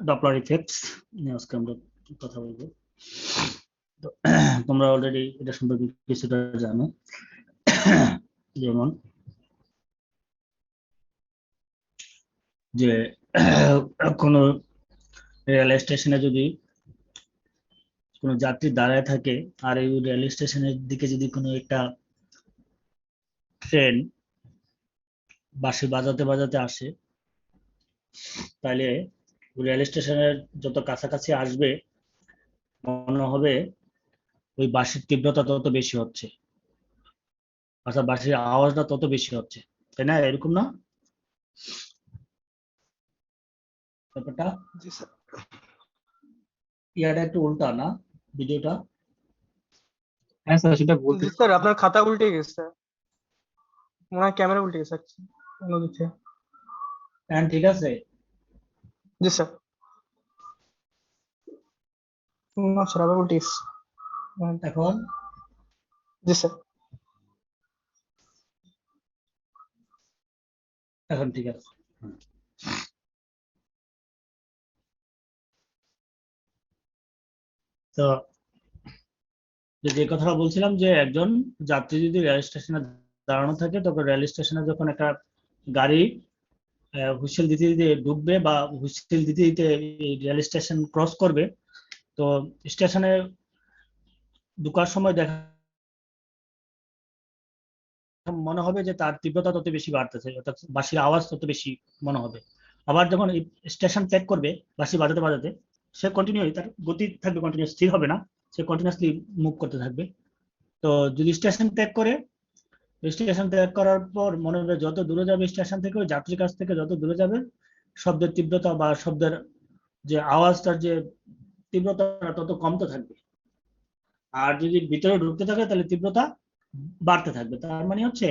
Doppler effects নিয়ে আজকে আমরা কথা বলবো। তো তোমরা অলরেডি এটা সম্পর্কে কিছুটা জানো, যেমন যে কোনো রেল স্টেশনে যদি কোনো যাত্রী দাঁড়ায় থাকে আর এই রেল স্টেশনের দিকে যদি কোনো একটা ট্রেন বাঁশি বাজাতে বাজাতে আসে, তাহলে রেল স্টেশনের যত কাছাকাছি আসবে মনে হবে ওই বাঁশির তীব্রতা তত বেশি হচ্ছে, অর্থাৎ বাঁশির আওয়াজটা তত বেশি হচ্ছে, তাই না? এরকম না ব্যাপারটা? জি স্যার। ইয়াটা একটু উল্টা না ভিডিওটা? হ্যাঁ স্যার, সেটা বলতে জি স্যার, আপনার খাতা উল্টে গেছে, মনে হয় ক্যামেরা উল্টে গেছে অন্যদিক থেকে। হ্যাঁ ঠিক আছে। জি স্যার। না স্যার, আবার উল্টে গেছে। এখন জি স্যার। এখন ঠিক আছে। তো যে কথাটা বলছিলাম যে একজন যাত্রী যদি রেল স্টেশনে দাঁড়ানো থাকে, তখন রেল স্টেশনে যখন একটা গাড়ি হুইসেল দিতে দিতে ঢুকবে বা হুইসেল দিতে দিতে রেল স্টেশন ক্রস করবে, তো স্টেশনে ঢুকার সময় দেখা মনে হবে যে তার তীব্রতা তত বেশি বাড়তেছে, অর্থাৎ বাঁশির আওয়াজ তত বেশি মনে হবে। আবার যখন স্টেশন ত্যাগ করবে বাঁশি বাজাতে বাজাতে, সে কন্টিনিউ, তার গতি থাকবে কন্টিনিউ, স্থির হবে না, সে কন্টিনিউসলি মুভ করতে থাকবে। তো যদি স্টেশন ত্যাগ করে, স্টেশন ত্যাগ করার পর মনে হবে যত দূরে যাবে স্টেশন থেকে, ওই যাত্রীর কাছ থেকে যত দূরে যাবে, শব্দের তীব্রতা বা শব্দের যে আওয়াজটার যে তীব্রতা তত কমতে থাকবে। আর যদি ভিতরে ঢুকতে থাকে তাহলে তীব্রতা বাড়তে থাকবে। তার মানে হচ্ছে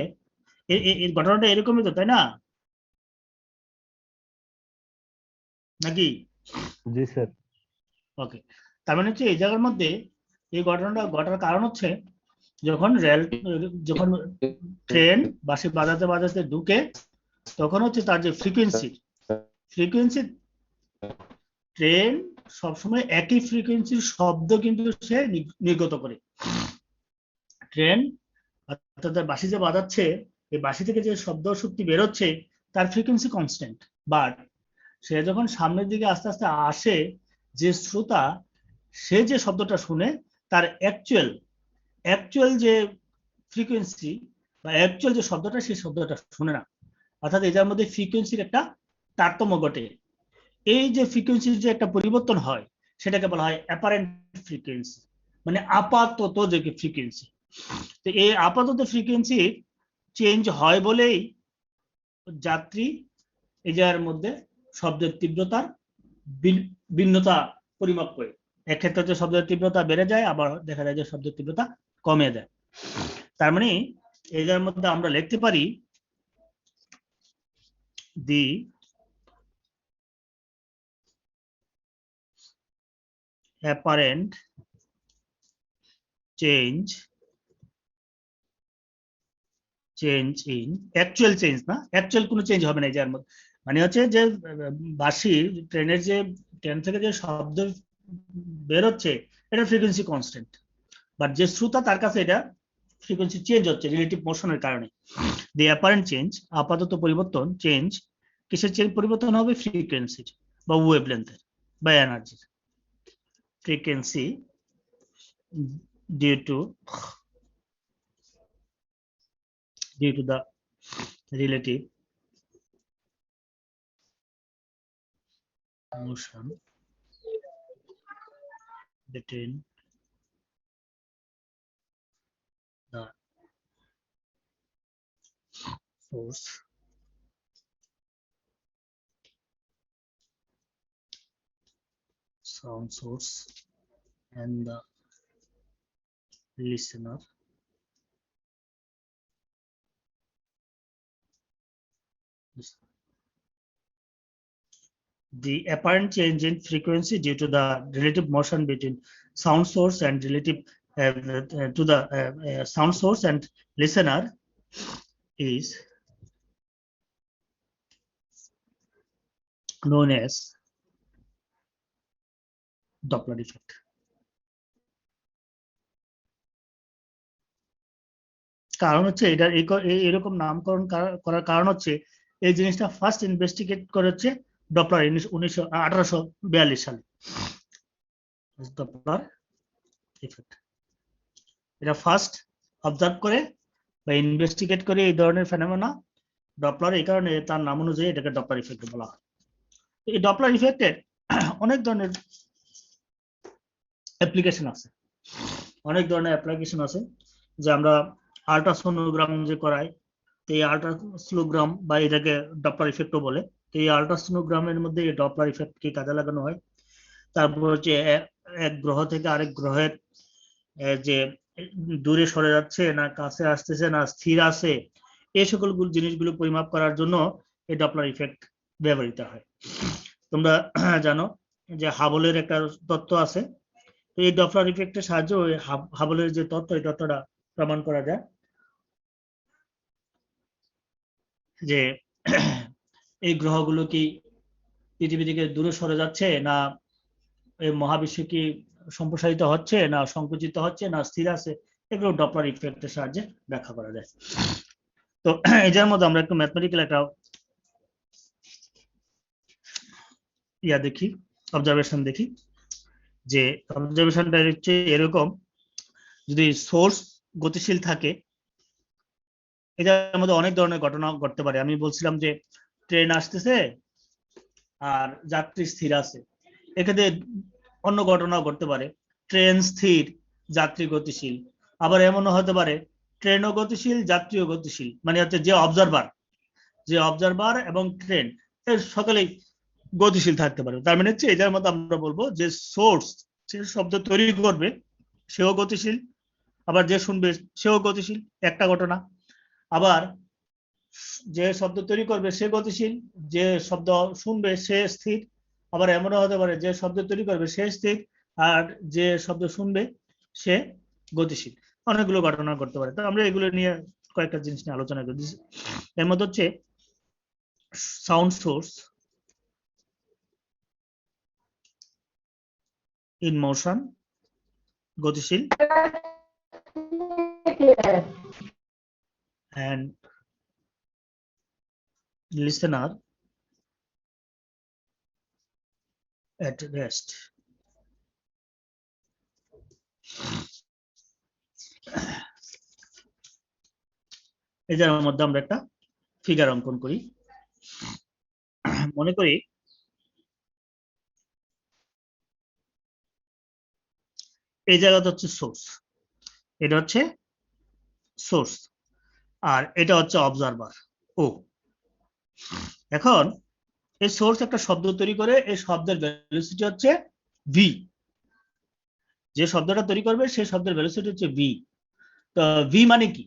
এই ঘটনাটা এরকমই তো, তাই না? নাকি? জি স্যার। ওকে, তার মানে হচ্ছে এই জায়গার মধ্যে এই ঘটনাটা ঘটার কারণ হচ্ছে যখন ট্রেন বাঁশি বাজাতে বাজাতে ঢুকে, তখন হচ্ছে তার যে ফ্রিকোয়েন্সি ট্রেন সবসময় একই ফ্রিকোয়েন্সির শব্দ কিন্তু সে নির্গত করে। ট্রেন অর্থাৎ বাঁশি যে বাজাচ্ছে, এই বাঁশি থেকে যে শব্দ শক্তি বেরোচ্ছে তার ফ্রিকোয়েন্সি কনস্ট্যান্ট, বাট সে যখন সামনের দিকে আস্তে আস্তে আসে, যে শ্রোতা সে যে শব্দটা শুনে তার অ্যাকচুয়াল যে ফ্রিকোয়েন্সি বা অ্যাকচুয়াল যে শব্দটা, সেই শব্দটা শুনে না। অর্থাৎ এটার মধ্যে ফ্রিকোয়েন্সির একটা তারতম্য ঘটে। এই যে ফ্রিকোয়েন্সির যে একটা পরিবর্তন হয় সেটাকে বলা হয় অ্যাপারেন্ট ফ্রিকোয়েন্সি, মানে আপাতত যে ফ্রিকোয়েন্সি। তো এই আপাতত ফ্রিকোয়েন্সি চেঞ্জ হয় বলেই যাত্রী এই জায়গার মধ্যে শব্দের তীব্রতার ভিন্নতা পরিমাপ করে। এক্ষেত্রে যে শব্দের তীব্রতা বেড়ে যায়, আবার দেখা যায় যে শব্দের তীব্রতা কমে যায়। তার মানে এই জায়গার মধ্যে আমরা লিখতে পারি দি apparent change in actual change, না অ্যাকচুয়াল কোনো চেঞ্জ হবে না এই জায়গার মধ্যে। মানে হচ্ছে যে বাঁশি ট্রেনের যে ট্রেন থেকে যে শব্দ বেরোচ্ছে এটা ফ্রিকোয়েন্সি কনস্ট্যান্ট, বাট যে শ্রোতা তার কাছে এটা ফ্রিকোয়েন্সি চেঞ্জ হচ্ছে রিলেটিভ মোশনের কারণে। দি অ্যাপারেন্ট চেঞ্জ, আপাতত পরিবর্তন, চেঞ্জ কিসের চেঞ্জ? পরিবর্তন হবে ফ্রিকোয়েন্সির বা ওয়েভলেন্থের বা এনার্জির। Frequency due to the relative motion between the sound source and the listener the apparent change in frequency due to the relative motion between sound source and relative to the sound source and listener is known as Doppler effect. কারণ হচ্ছে এটা এরকম নামকরণ করার কারণ হচ্ছে এই জিনিসটা ফার্স্ট ইনভেস্টিগেট করেছে ডপলার 1842 সালে। ডপলার ইফেক্ট এটা ফার্স্ট অবজার্ভ করে বা ইনভেস্টিগেট করে এই ধরনের ফেনোমেনা ডপলার, এই কারণে তার নাম অনুযায়ী এটাকে ডপলার ইফেক্ট বলা হয়। এই ডপলার ইফেক্টের অনেক ধরনের অ্যাপ্লিকেশন আছে, যে আমরা আল্ট্রাসোনোগ্রাম যে করাই, তো এই আল্ট্রাসোনোগ্রাম বা এটাকে ডপলার ইফেক্টও বলে। তো এই আল্ট্রাসোনোগ্রামের মধ্যে এই ডপলার ইফেক্টকে কাজে লাগানো হয়। তারপর হচ্ছে এক গ্রহ থেকে আরেক গ্রহের যে দূরে সরে যাচ্ছে না কাছে আসতেছে না স্থির আছে, এই সকল জিনিসগুলো পরিমাপ করার জন্য এই ডপলার ইফেক্ট ব্যবহৃত হয়। তোমরা জানো যে হাবলের একটা তত্ত্ব আছে, তো এই ডপলার ইফেক্টের সাহায্যে ওই হাবলের যে তত্ত্ব, এই তত্ত্বটা প্রমাণ করা যায় যে এই গ্রহগুলো কি পৃথিবী থেকে দূরে সরে যাচ্ছে না এই মহাবিশ্ব কি সম্প্রসারিত হচ্ছে না সংকুচিত হচ্ছে না স্থির আছে, এগুলো ডপলার ইফেক্টের সাহায্যে ব্যাখ্যা করা যায়। তো এটার মধ্যে আমরা একটু ম্যাথমেটিক্যাল একটা দেখি, অবজারভেশন দেখি। যে অবজারভেশনটা হচ্ছে এরকম, যদি সোর্স গতিশীল থাকে, এটার মধ্যে অনেক ধরনের ঘটনা ঘটতে পারে। আমি বলছিলাম যে ট্রেন আসতেছে আর যাত্রী স্থির আছে, এক্ষেত্রে অন্য ঘটনা ঘটতে পারে, ট্রেন স্থির যাত্রী গতিশীল। আবার এমনও হতে পারে ট্রেনও গতিশীল যাত্রীও গতিশীল, মানে হচ্ছে যে অবজারভার এবং ট্রেন এর সকলেই গতিশীল থাকতে পারে। তার মানে হচ্ছে এটার মধ্যে আমরা বলবো যে সোর্স যে শব্দ তৈরি করবে সেও গতিশীল, আবার যে শুনবে সেও গতিশীল, একটা ঘটনা। আবার যে শব্দ তৈরি করবে সে গতিশীল, যে শব্দ শুনবে সে স্থির। আবার এমনও হতে পারে যে শব্দ তৈরি করবে সে স্থির আর যে শব্দ শুনবে সে গতিশীল। অনেকগুলো ঘটনা করতে পারে। তো আমরা এগুলো নিয়ে কয়েকটা জিনিস নিয়ে আলোচনা করি। এর মধ্যে হচ্ছে সাউন্ড সোর্স ইন মোশন, গতিশীল, and listener at rest. এটার মধ্যে আমরা একটা ফিগার অঙ্কন করি। মনে করি এই জায়গাটা হচ্ছে সোর্স, এটা হচ্ছে সোর্স আর এটা হচ্ছে অবজারভার ও। এখন এই সোর্স একটা শব্দ তৈরি করে, এই শব্দের ভেলোসিটি হচ্ছে ভি। যে শব্দটা তৈরি করবে সেই শব্দের ভেলোসিটি হচ্ছে ভি। তো ভি মানে কি?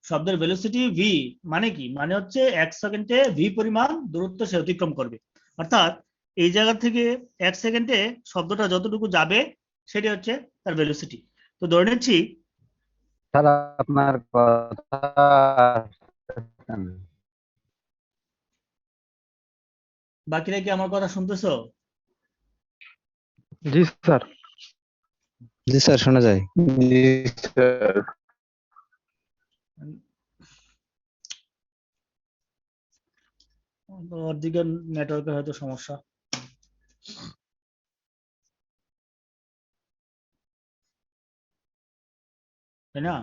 শব্দের ভেলোসিটি ভি মানে কি? মানে হচ্ছে 1 সেকেন্ডে ভি পরিমাণ দূরত্ব সে অতিক্রম করবে। অর্থাৎ এই জায়গা থেকে 1 সেকেন্ডে শব্দটা যতটুকু যাবে সেটা হচ্ছে তার ভেলোসিটি। তো ধরে নিচ্ছি স্যার আপনার কথা বাকিরা কি আমার কথা শুনতেছো? জি স্যার। জি স্যার শোনা যায়। জি স্যার। ওর দিকে নেটওয়ার্কের হয়তো সমস্যা। তাই না?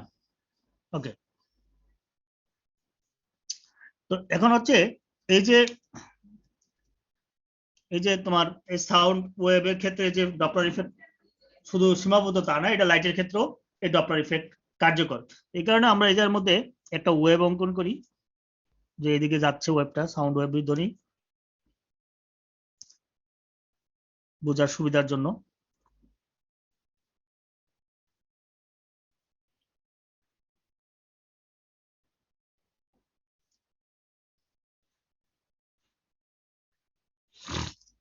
ওকে, তো এখন হচ্ছে এই যে তোমার এই সাউন্ড ওয়েভের ক্ষেত্রে যে ডপলার ইফেক্ট শুধু সীমাবদ্ধ তা না, এটা লাইটের ক্ষেত্রেও এই ডপলার ইফেক্ট কার্যকর। এই কারণে আমরা এটার মধ্যে একটা ওয়েভ অঙ্কন করি, যে এদিকে যাচ্ছে ওয়েভটা, সাউন্ড ওয়েভ ধ্বনি বোঝার সুবিধার জন্য।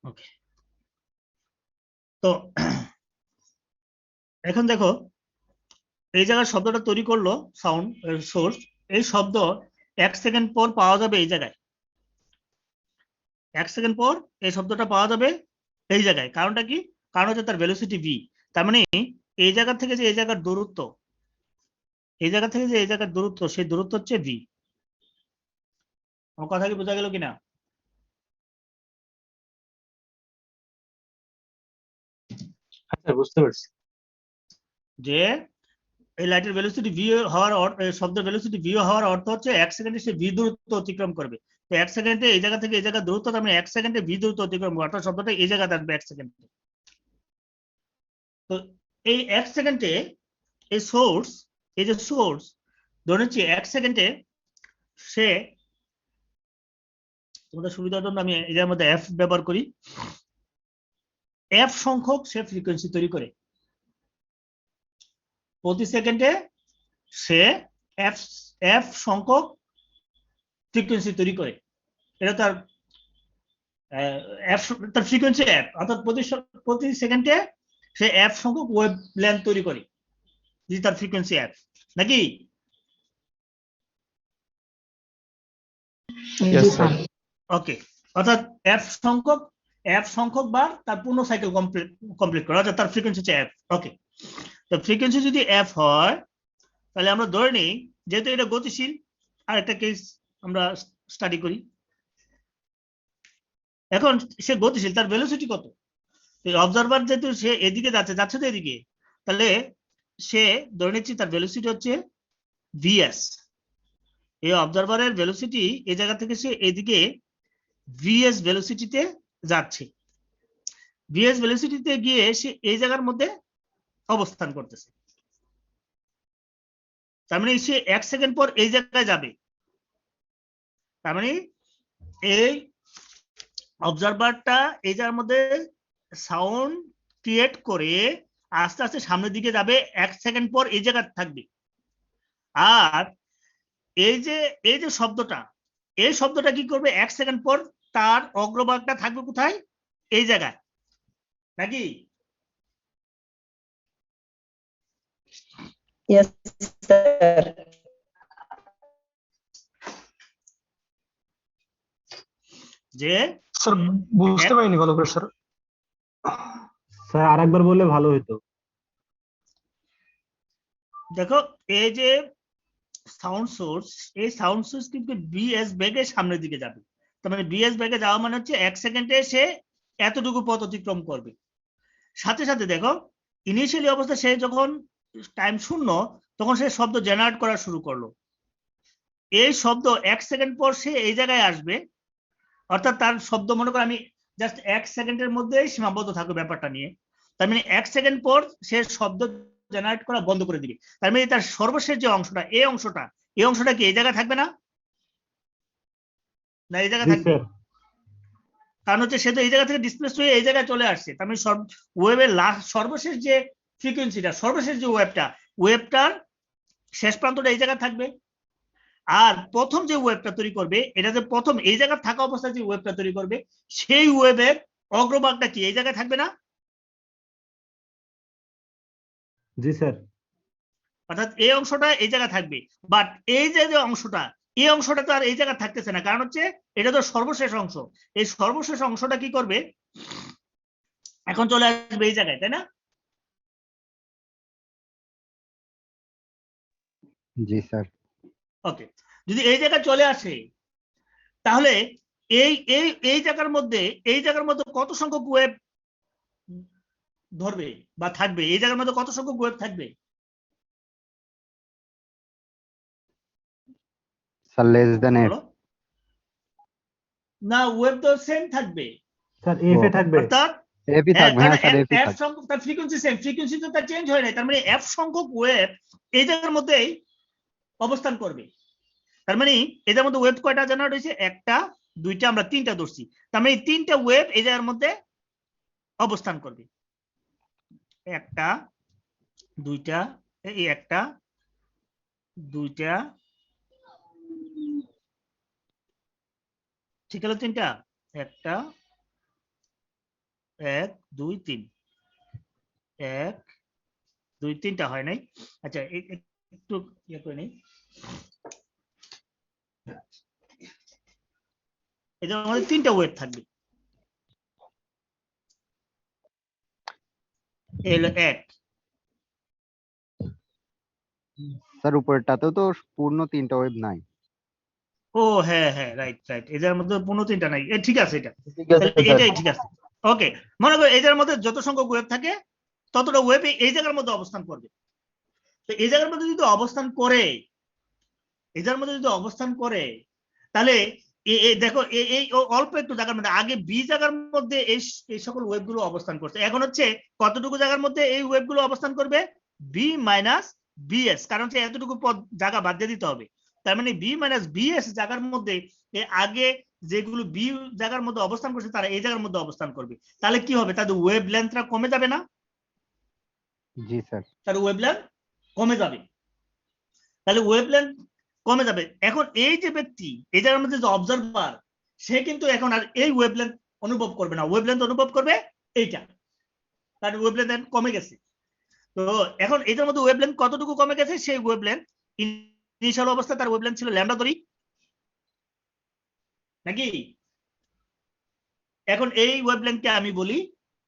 ওকে, তো এখন দেখো এই জায়গায় শব্দটা তৈরি করলো সাউন্ড সোর্স, এই শব্দ 1 সেকেন্ড পর পাওয়া যাবে এই জায়গায়। 1 সেকেন্ড পর এই শব্দটা পাওয়া যাবে এই জায়গায়। কারণটা কি? কারণ হচ্ছে তার ভেলোসিটি ভি। তার মানে এই জায়গা থেকে যে এই জায়গার দূরত্ব, এই জায়গা থেকে যে এই জায়গার দূরত্ব, সেই দূরত্ব হচ্ছে ভি। আমার কথা কি বোঝা গেল কিনা? হ্যাঁ স্যার, বুঝতে পারছি। যে এই লাইটের ভেলোসিটি ভি হওয়ার শব্দের ভেলোসিটি ভি হওয়ার অর্থ হচ্ছে 1 সেকেন্ডে সে ভি দূরত্ব অতিক্রম করবে। তো 1 সেকেন্ডে এই জায়গা থেকে এই জায়গা দূরত্ব, তার মানে 1 সেকেন্ডে ভি দূরত্ব অতিক্রম করবে, অর্থাৎ শব্দটা এই জায়গাতে আসবে 1 সেকেন্ডে। তো এই 1 সেকেন্ডে এই সোর্স, এই যে সোর্স ধরে নিচ্ছি 1 সেকেন্ডে সে, তোমাদের সুবিধার জন্য আমি এর মধ্যে এফ ব্যবহার করি, এফ সংখ্যক সে ফ্রিকোয়েন্সি তৈরি করে। প্রতি সেকেন্ডে সে এফ এফ সংখ্যক ফ্রিকোয়েন্সি তৈরি করে। এটা তার এফ, তার ফ্রিকোয়েন্সি এফ, অর্থাৎ প্রতি সেকেন্ডে সে এফ সংখ্যক ওয়েভ লেন্থ তৈরি করে, যদি তার ফ্রিকোয়েন্সি এফ, নাকি? ওকে, অর্থাৎ এফ সংখ্যক বার তার পূর্ণ সাইকেল কমপ্লিট করে, অর্থাৎ তার ফ্রিকোয়েন্সি হচ্ছে এফ। ওকে, তো ফ্রিকোয়েন্সি যদি এফ হয়, তাহলে আমরা ধরে নিই, যেহেতু এটা গতিশীল, আর একটা কেস আমরা স্টাডি করি। এখন সে গতিশীল, তার ভেলোসিটি কত? অবজারভার যেহেতু সে এদিকে যাচ্ছে তো এদিকে, তাহলে সে ধরে নিচ্ছি তার ভেলোসিটি হচ্ছে ভিএস। এই অবজারভারের ভেলোসিটি এই জায়গা থেকে সে এদিকে ভিএস ভেলোসিটিতে যাচ্ছে। ভিএস ভেলোসিটিতে গিয়ে সে এই জায়গার মধ্যে অবস্থান করতেছে। তার মানে সে 1 সেকেন্ড পর এই জায়গায় যাবে। তার মানে এই অবজারভারটা এই জায়গার মধ্যে সাউন্ড ক্রিয়েট করে আস্তে আস্তে সামনের দিকে যাবে, 1 সেকেন্ড পর এই জায়গায় থাকবে। আর এই যে শব্দটা, এই শব্দটা কি করবে, 1 সেকেন্ড পর তার অগ্রভাগটা থাকবে কোথায়? এই জায়গায়, নাকি? Yes, sir. যে স্যার বুঝতে পারিনি ভালো করে স্যার। স্যার আরেকবার বললে ভালো হতো। দেখো, এই যে সাউন্ড সোর্স, এই সাউন্ড সোর্স কিন্তু বিএস বেগে সামনের দিকে যাবে। তার মানে বিএস বেগে যাওয়া মানে হচ্ছে 1 সেকেন্ডে সে এতটুকু পথ অতিক্রম করবে। সাথে সাথে দেখো, ইনিশিয়ালি অবস্থা সে যখন টাইম শূন্য, তখন সে শব্দ জেনারেট করা শুরু করলো। এই শব্দ 1 সেকেন্ড পর সে এই জায়গায় আসবে, অর্থাৎ তার শব্দ, মনে করো আমি জাস্ট 1 সেকেন্ডের মধ্যেই সীমাবদ্ধ থাকবে ব্যাপারটা নিয়ে। তার মানে 1 সেকেন্ড পর সে শব্দ জেনারেট করা বন্ধ করে দিবে। তার মানে তার সর্বশেষ যে অংশটা, এই অংশটা কি এই জায়গায় থাকবে না? না, এই জায়গায় জি থাকবে। স্যার। কারণ হচ্ছে সে তো এই জায়গা থেকে ডিসপ্লেস হয়ে এই জায়গায় চলে আসছে। তার মানে ওয়েবের সর্বশেষ যে ফ্রিকোয়েন্সিটা, সর্বশেষ যে ওয়েবটার শেষ প্রান্তটা এই জায়গায় থাকবে। আর প্রথম যে ওয়েবটা তৈরি করবে, এটা যে প্রথম এই জায়গায় থাকা অবস্থায় যে ওয়েবটা তৈরি করবে, সেই ওয়েবের অগ্রভাগটা কি এই জায়গায় থাকবে না? জি স্যার। অর্থাৎ এই অংশটা এই জায়গায় থাকবে, বাট এই যে অংশটা, এই অংশটা তো আর এই জায়গায় থাকতেছে না, কারণ হচ্ছে এটা তো সর্বশেষ অংশ। এই সর্বশেষ অংশটা কি করবে, এখন চলে আসবে এই জায়গায়, তাই না? জি স্যার। ওকে, যদি এই জায়গায় চলে আসে, তাহলে এই এই এই জায়গার মধ্যে কত সংখ্যক ওয়েব ধরবে বা থাকবে? এই জায়গার মধ্যে কত সংখ্যক ওয়েব থাকবে? Sir less than 8। বলো না, ওয়েব তো সেম থাকবে, স্যার এফ এ থাকবে। অর্থাৎ এপি থাকবে, হ্যাঁ স্যার এপি এফ থাকবে। সংখ্যক, তার ফ্রিকোয়েন্সি সেম, ফ্রিকোয়েন্সি তো তার চেঞ্জ হয় নাই। তার মানে এফ সংখ্যক ওয়েব এই জায়গার মধ্যেই অবস্থান করবে। তার মানে এদের মধ্যে ওয়েব কয়টা জেনারেট হয়েছে? একটা, দুইটা, আমরা তিনটা ধরছি। তার মানে এই তিনটা ওয়েব এই জায়গার মধ্যে অবস্থান করবে। একটা, দুইটা, এই একটা, দুইটা, ঠিক হলো তিনটা। একটা, 1 2 3, 1 2 3টা হয় নাই। আচ্ছা, একটু ইয়ে করে নেই। এদের মধ্যে তিনটা ওয়েব থাকবে। এ হলো 1। স্যার উপরেরটাতেও তো পূর্ণ 3টা ওয়েভ নাই। ও হ্যাঁ হ্যাঁ, রাইট রাইট, এটার মধ্যে 15টা নাই, ঠিক আছে, এটা ঠিক আছে তাহলে স্যার। এটাই ঠিক আছে। ওকে, মনে করো এটার মধ্যে যত সংখ্যক ওয়েব থাকে ততটা ওয়েব এই জায়গার মধ্যে অবস্থান করবে। তো এই জায়গার মধ্যে যদি অবস্থান করে, এই জায়গার মধ্যে যদি অবস্থান করে, তাহলে দেখো এই অল্প একটু জায়গার মধ্যে আগে বি জায়গার মধ্যে এই সকল ওয়েবগুলো অবস্থান করছে। এখন হচ্ছে কতটুকু জায়গার মধ্যে এই ওয়েবগুলো অবস্থান করবে? বি মাইনাস বিএস, কারণ হচ্ছে এতটুকু জায়গা বাদ দিয়ে দিতে হবে। তার মানে বি মাইনাস বিএস জায়গার মধ্যে আগে যেগুলো বি জায়গার মধ্যে অবস্থান করছে তারা এই জায়গার মধ্যে অবস্থান করবে। তাহলে কি হবে? তাদের ওয়েব লেন্থটা কমে যাবে না? জি স্যার। তার ওয়েব লেন্থ কমে যাবে। তাহলে ওয়েব লেন্থ কমে যাবে। এখন এই যে ব্যক্তি এই জায়গার মধ্যে যে অবজারভার, সে কিন্তু এখন আর এই ওয়েব লেন্থ অনুভব করবে না, ওয়েব লেন্থ অনুভব করবে এইটা, তার ওয়েব লেন্থ কমে গেছে। তো এখন এটার মধ্যে ওয়েব লেন্থ কতটুকু কমে গেছে? সেই ওয়েব লেন্থ ইনিশিয়াল অবস্থায় তার ওয়েব লেন্থ ছিল ল্যামডা ধরি নাকি? এখন এই ওয়েব লেন্থকে আমি বলি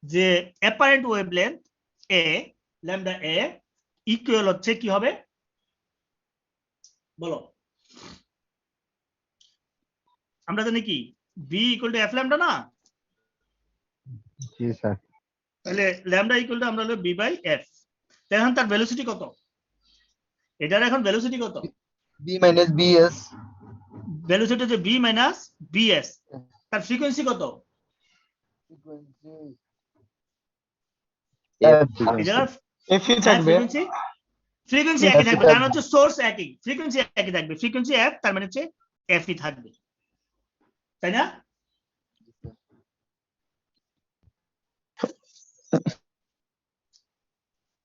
যে apparent wavelength A lambda A equal হচ্ছে কি হবে বলো? আমরা জানি কি V equal to F lambda না? জি স্যার। তাহলে ল্যামডা ইকুয়াল টু আমরা হলো বি বাই এফ। এখন তার ভেলোসিটি কত? এটার এখন ভেলোসিটি কত? V minus VS. ভেলোসিটি হচ্ছে বি মাইনাস বিএস। তার ফ্রিকোয়েন্সি কত? এই জায়গার এফই থাকবে। ফ্রিকোয়েন্সি একই থাকবে, কারণ হচ্ছে সোর্স একই, ফ্রিকোয়েন্সি একই থাকবে, ফ্রিকোয়েন্সি এফ, তার মানে হচ্ছে এফই থাকবে, তাই না?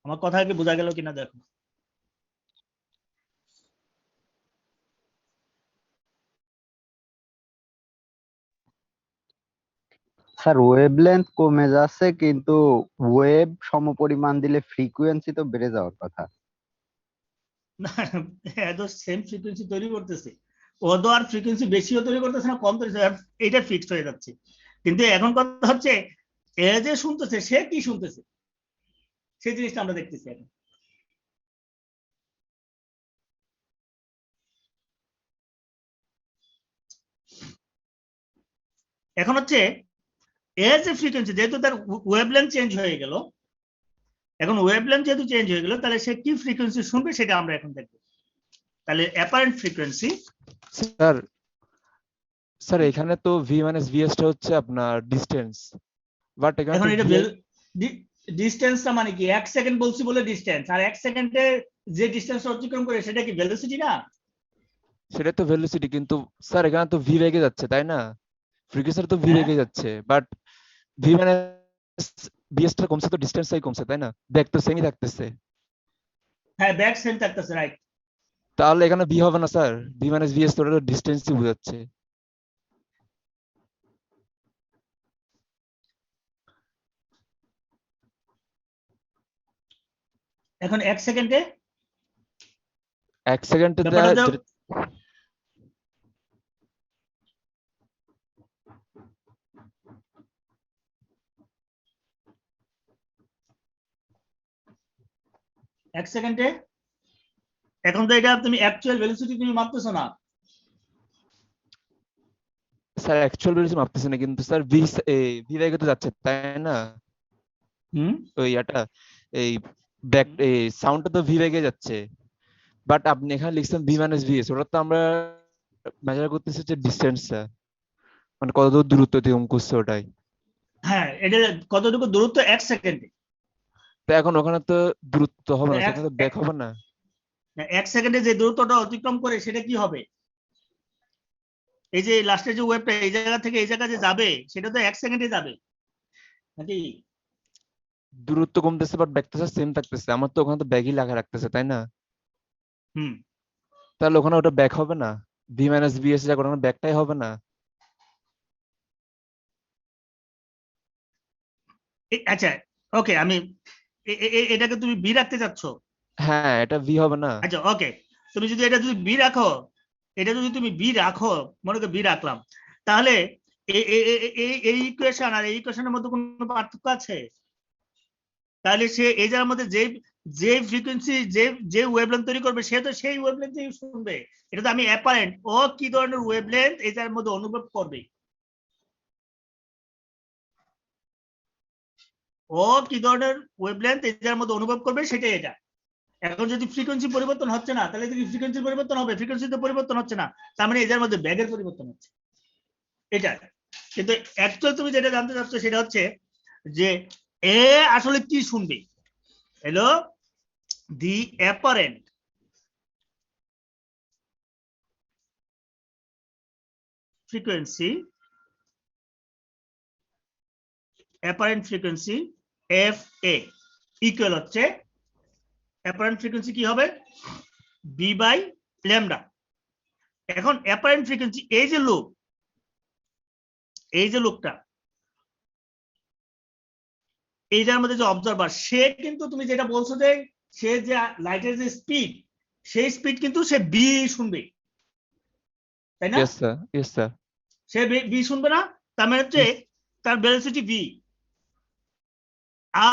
আমার কথা কি বোঝা গেল কিনা দেখো। স্যার ওয়েভ লেন্থ কমে যাচ্ছে কিন্তু ওয়েব সমপরিমাণ দিলে ফ্রিকোয়েন্সি তো বেড়ে যাওয়ার কথা। না, এত সেম ফ্রিকোয়েন্সি তৈরি করতেছে, ও তো আর ফ্রিকোয়েন্সি বেশিও তৈরি করতেছে না, কম তৈরি, এটা ফিক্সড হয়ে যাচ্ছে। কিন্তু এখন কথা হচ্ছে এ যে শুনতেছে সে কি শুনতেছে, সেই জিনিসটা আমরা দেখতেছি এখন। এখন হচ্ছে এ যে ফ্রিকোয়েন্সি, যেহেতু তার ওয়েভলেন্থ চেঞ্জ হয়ে গেল, এখন ওয়েভলেন্থ যেহেতু চেঞ্জ হয়ে গেল, তাহলে সে কি ফ্রিকোয়েন্সি শুনবে সেটা আমরা এখন দেখবো। তাহলে অ্যাপারেন্ট ফ্রিকোয়েন্সি, স্যার স্যার এখানে তো ভি মাইনাস ভিএস টা হচ্ছে আপনার ডিসটেন্স, বাট এখানে এখন তো এটা ডিসটেন্সটা মানে কি? 1 সেকেন্ড বলছি বলে ডিসটেন্স, আর 1 সেকেন্ডে যে ডিসটেন্স অতিক্রম করে সেটা কি ভেলোসিটি না? সেটা তো ভেলোসিটি, কিন্তু স্যার এখানে তো ভি বেগে যাচ্ছে তাই না, ফ্রিকোয়েন্সি তো ভি হ্যাঁ। বেগে যাচ্ছে, বাট ভি মাইনাস ভিএস টা কমছে তো ডিসটেন্সটাই কমছে তাই না, ব্যাক তো সেমই থাকতেছে। হ্যাঁ, ব্যাক সেম থাকতেছে, রাইট। তাহলে এখানে ভি হবে না স্যার, ভি মাইনাস ভিএস তো ডিসটেন্সই বোঝাচ্ছে। এখন 1 সেকেন্ডে 1 সেকেন্ডে ব্যাপারটা তো 1 সেকেন্ডে, এখন তো এটা তুমি অ্যাকচুয়াল ভেলোসিটি তুমি মাপতেছো না। স্যার অ্যাকচুয়াল ভেলোসিটি মাপতেছে না, কিন্তু স্যার ভি বেগে তো যাচ্ছে তাই না, ওই এটা এই ব্যাক এই সাউন্ডটা তো ভি বেগে যাচ্ছে, বাট আপনি এখানে লিখছেন ভি মাইনাস ভিএস, ওটা তো আমরা মেজার করতেছি যে ডিসটেন্সটা, মানে কত দূর দূরত্ব অতিক্রম করছে ওটাই। হ্যাঁ, এটা কতটুকু দূরত্ব 1 সেকেন্ডে। তো এখন ওখানে তো দূরত্ব হবে না, এক- সেখানে তো ব্যাক হবে না। 1 সেকেন্ডে যে দূরত্বটা অতিক্রম করে সেটা কি হবে? এই যে লাস্টে যে ওয়েবটা এই জায়গা থেকে এই জায়গা যে যাবে সেটা তো 1 সেকেন্ডে যাবে নাকি? দূরত্ব কমতেছে বাট ব্যাক তো সেম থাকতেছে, আমার তো ওখানে তো ব্যাকই লেখা রাখতেছে তাই না, হুম। তাহলে ওখানে ওটা ব্যাক হবে না, ভি মাইনাস ভিএস যা ওখানে ব্যাকটাই হবে না। আচ্ছা, ওকে, আমি এটাকে তুমি বি রাখতে চাচ্ছ? হ্ঁ, এটা ভি হবে না। আচ্ছা, ওকে, তুমি যদি এটা যদি বি রাখো, এটা যদি তুমি বি রাখো, মনে করো বি রাখলাম, তাহলে এই ইকুয়েশন আর এই ইকুয়েশনের মধ্যে কোনো পার্থক্য আছে? তাহলে সে এই যার মধ্যে যে যে ফ্রিকোয়েন্সি যে ওয়েভলেন্থ তৈরি করবে সে তো সেই ওয়েভলেন্থই শুনবে। এটা তো আমি অ্যাপারেন্ট, ও কি ধরনের ওয়েভলেন্থ এই যার মধ্যে অনুভব করবে, ও কি ধরনের ওয়েভলেন্থ এই যার মধ্যে অনুভব করবে সেটাই এটা। এখন যদি ফ্রিকোয়েন্সি পরিবর্তন হচ্ছে না তাহলে যদি ফ্রিকোয়েন্সি পরিবর্তন হবে, ফ্রিকোয়েন্সি তো পরিবর্তন হচ্ছে না, তার মানে এটার মধ্যে ব্যাগের পরিবর্তন হচ্ছে এটা। কিন্তু অ্যাকচুয়াল তুমি যেটা জানতে চাচ্ছ সেটা হচ্ছে যে এ আসলে কি শুনবে। Hello, the apparent frequency, apparent frequency F A equal হচ্ছে অ্যাপারেন্ট ফ্রিকোয়েন্সি কি হবে বি বাই ল্যামডা। এখন অ্যাপারেন্ট ফ্রিকোয়েন্সি এই যে লুপ, এই যে লুপটা, এইটার মধ্যে যে অবজারভার সে কিন্তু তুমি যেটা বলছো যে সে যে লাইটের যে স্পিড, সেই স্পিড কিন্তু সে বি শুনবে, তাই না? Yes sir, yes sir. সে বি শুনবে না, তার মানে হচ্ছে তার ভেলোসিটি ভি।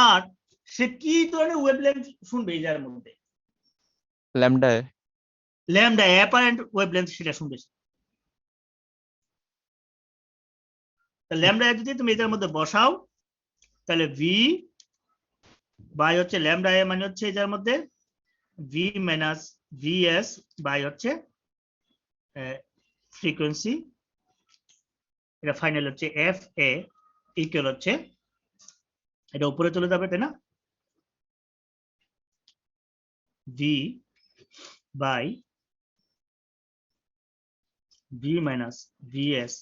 আর সে কি ধরনের ওয়েভলেন্থ শুনবে এই যার মধ্যে? ল্যামডা। ল্যামডা অ্যাপারেন্ট ওয়েভলেন্থ সেটা শুনবে। ল্যামডা যদি তুমি এটার মধ্যে বসাও তাহলে ভি বাই হচ্ছে ল্যামডা এ মানে হচ্ছে এটার মধ্যে ভি মাইনাস ভিএস বাই হচ্ছে ফ্রিকোয়েন্সি, এটা ফাইনাল হচ্ছে এফ এ ইকুয়াল হচ্ছে এটা উপরে চলে যাবে, তাই না? V by V minus VS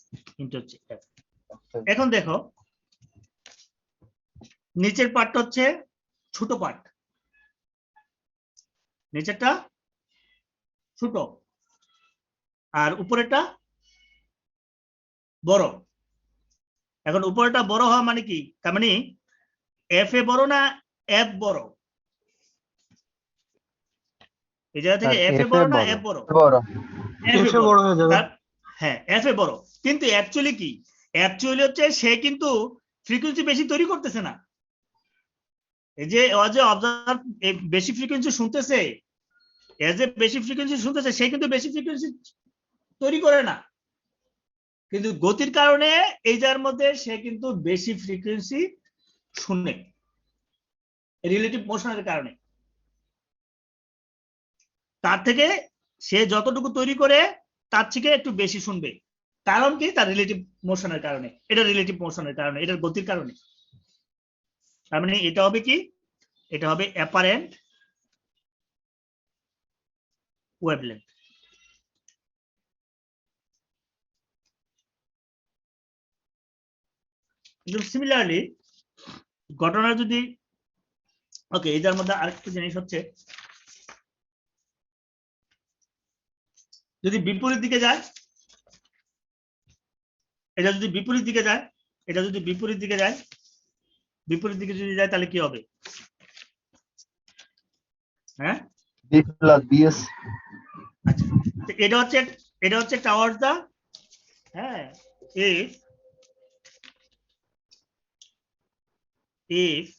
into হচ্ছে এফ। এখন দেখো নিচের পার্টটা হচ্ছে ছোট পার্ট, নিচেরটা ছোট আর উপরেরটা বড়। এখন উপরেরটা বড় হওয়া মানে কি, তার মানে এফ এ বড় না এফ বড়? এই জায়গা থেকে এফ এ বড় না এফ বড়? বড়। F এফ এ বড় হয়ে যাবে। হ্যাঁ এফ এ বড়, কিন্তু অ্যাকচুয়ালি কি, অ্যাকচুয়ালি হচ্ছে সে কিন্তু ফ্রিকোয়েন্সি বেশি তৈরি করতেছে না। এই যে ও যে অবজার্ভ বেশি ফ্রিকোয়েন্সি শুনতেছে, এজ এ বেশি ফ্রিকোয়েন্সি শুনতেছে, সে কিন্তু বেশি ফ্রিকোয়েন্সি তৈরি করে না, কিন্তু গতির কারণে এই যার মধ্যে সে কিন্তু বেশি ফ্রিকোয়েন্সি শুনে রিলেটিভ মোশনের কারণে। তার থেকে সে যতটুকু তৈরি করে তার থেকে একটু বেশি শুনবে, কারণ কি, তার রিলেটিভ মোশনের কারণে। এটা রিলেটিভ মোশনের কারণে, এটার গতির কারণে। তার মানে এটা হবে কি, এটা হবে অ্যাপারেন্ট ওয়েভলেন্থ। সিমিলারলি ঘটনা যদি, ওকে, এটার মধ্যে আরেকটা জিনিস হচ্ছে যদি বিপরীত দিকে যায়, এটা যদি বিপরীত দিকে যায়, এটা যদি বিপরীত দিকে যায়, বিপরীত দিকে যদি যায় তাহলে কি হবে? হ্যাঁ, বি প্লাস বিএস। আচ্ছা, তো এটা হচ্ছে টাওয়ার্ডস দা, হ্যাঁ, if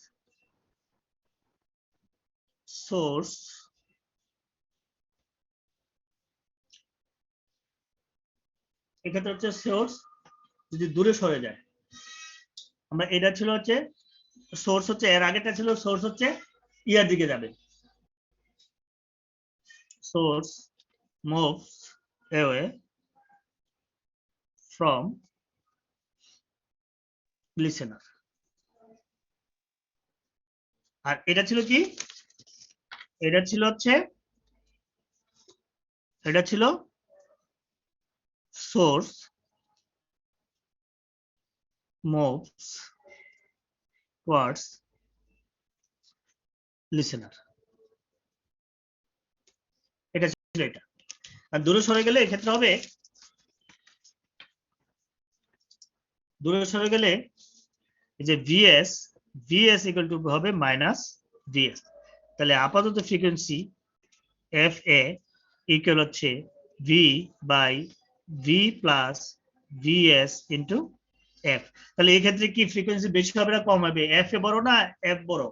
source এক্ষেত্রে হচ্ছে সোর্স যদি দূরে সরে যায়, আমরা এটা ছিল হচ্ছে সোর্স হচ্ছে, এর আগেটা ছিল সোর্স হচ্ছে ইয়ার দিকে যাবে, source moves away from listener. আর এটা ছিল কি, এটা ছিল হচ্ছে, এটা ছিল সোর্স moves towards listener, এটা ছিল এটা। আর দূরে সরে গেলে এক্ষেত্রে হবে, দূরে সরে গেলে এই যে ভিএস ইকুয়াল টু হবে মাইনাস ভিএস। তাহলে আপাতত ফ্রিকোয়েন্সি এফ এ ইকুয়াল হচ্ছে V by V plus VS into F. তাহলে এই ক্ষেত্রে কি ফ্রিকোয়েন্সি বেশি হবে না কম হবে? এফ এ বড় না এফ বড়?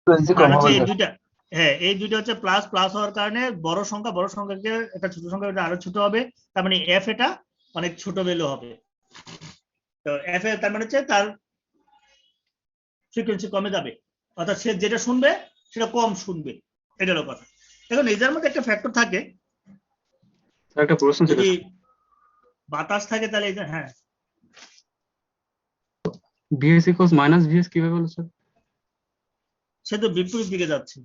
ফ্রিকোয়েন্সি আর কম হচ্ছে হবে এই স্যার। দুইটা, হ্যাঁ এই দুইটা হচ্ছে প্লাস প্লাস হওয়ার কারণে বড় সংখ্যাকে একটা ছোট সংখ্যা এটা আরো ছোট হবে, তার মানে এফ এটা অনেক ছোট ভ্যালু হবে। তো এফ এর তার মানে হচ্ছে তার ফ্রিকোয়েন্সি কমে যাবে, অর্থাৎ সে যেটা শুনবে সেটা কম শুনবে, এটা হলো কথা। এখন এটার মধ্যে একটা ফ্যাক্টর থাকে, স্যার একটা প্রশ্ন ছিল যদি বাতাস থাকে তাহলে এই যে হ্যাঁ ভিএস ইকুয়ালস মাইনাস ভিএস কিভাবে হলো স্যার? সে তো বিপরীত দিকে যাচ্ছে,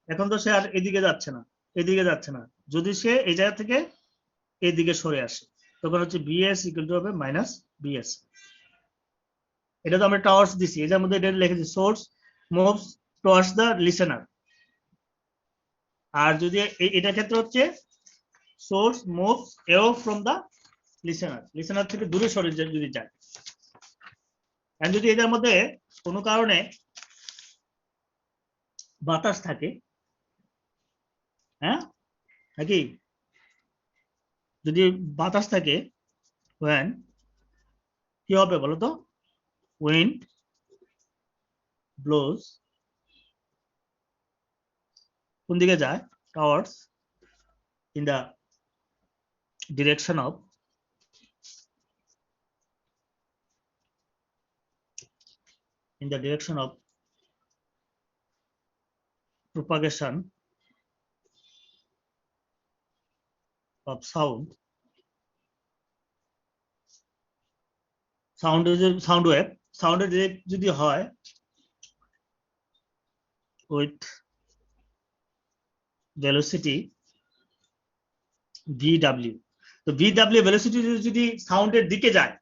এখন তো সে আর এদিকে যাচ্ছে না, এদিকে যাচ্ছে না, যদি সে এই জায়গা থেকে এদিকে সরে আসে তখন হচ্ছে বিএস ইকুয়াল টু হবে মাইনাস বিএস। এটা তো আমরা টাওয়ার্স দিছি, এটার মধ্যে এটা লিখেছি source moves towards the listener, আর যদি এটার ক্ষেত্রে হচ্ছে source moves away from the listener থেকে দূরে সরে যদি যায়। আর যদি এটার মধ্যে কোনো কারণে বাতাস থাকে, হ্যাঁ নাকি যদি বাতাস থাকে when কি হবে বলো তো, wind blows কোন দিকে যায়, towards in the direction of propagation of sound wave সাউন্ডের ডিরেক্ট যদি হয় with velocity vw, তো vw ভেলোসিটি যদি সাউন্ডের দিকে যায়,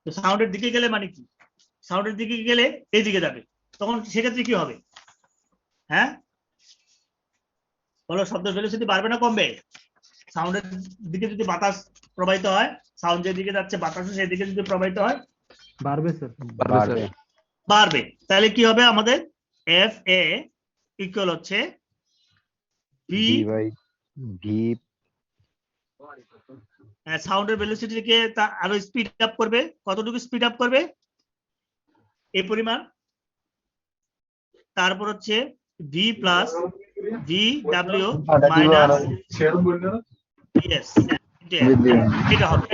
তো সাউন্ডের দিকে গেলে মানে কি, সাউন্ডের দিকে গেলে এই দিকে যাবে, তখন সেক্ষেত্রে কি হবে, হ্যাঁ বলো শব্দের ভেলোসিটি বাড়বে না কমবে? সাউন্ডের দিকে যদি বাতাস প্রবাহিত হয়, সাউন্ড যেদিকে যাচ্ছে বাতাসও সেদিকে যদি প্রবাহিত হয় বাড়বে স্যার। বাড়বে। বাড়বে, তাহলে কি হবে আমাদের এফ এ ইকুয়াল হচ্ছে ভি ভি বাই ভি সাউন্ডের ভেলোসিটিকে আরো স্পিড আপ করবে, কতটুকু স্পিড আপ করবে এই পরিমাণ, তারপর হচ্ছে V plus V W minus S, এটা হবে।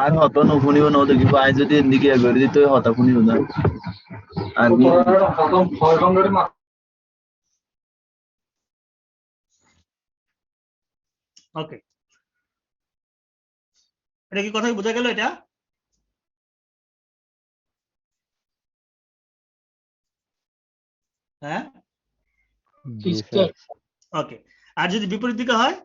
আর হতো না শুনিব না দেখিব আই যদি এদিকে করে দিত হতা শুনিব না আর কি ওকে, এটা কি কথা বোঝা গেল এটা? হ্যাঁ জি স্যার। ওকে, আর যদি বিপরীত দিকে হয়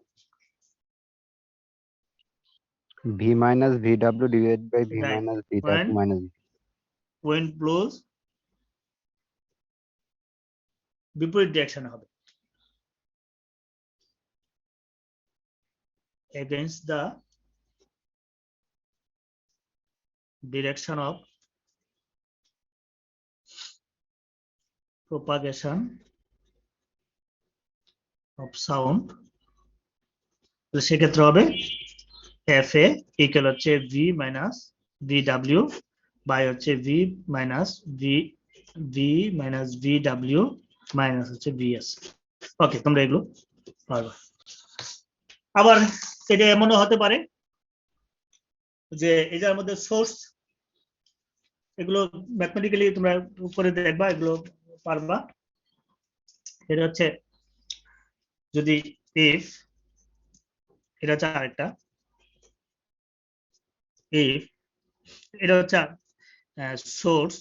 V minus V W divide by V Right. Minus V When- W minus wind blows বিপরীত ডিরেকশনে হবে, against the direction of propagation of sound, তো সেক্ষেত্রে হবে এফ এ ইকুয়াল হচ্ছে V minus V W by হচ্ছে V minus V W minus হচ্ছে VS. Okay, তোমরা এগুলো পারবে। আবার এটা এমনও হতে পারে যে এটার মধ্যে সোর্স, এগুলো ম্যাথমেটিক্যালি তোমরা উপরে দেখবা, এগুলো পারবা। এটা হচ্ছে যদি ইফ, এটা হচ্ছে আরেকটা ইফ, এটা হচ্ছে source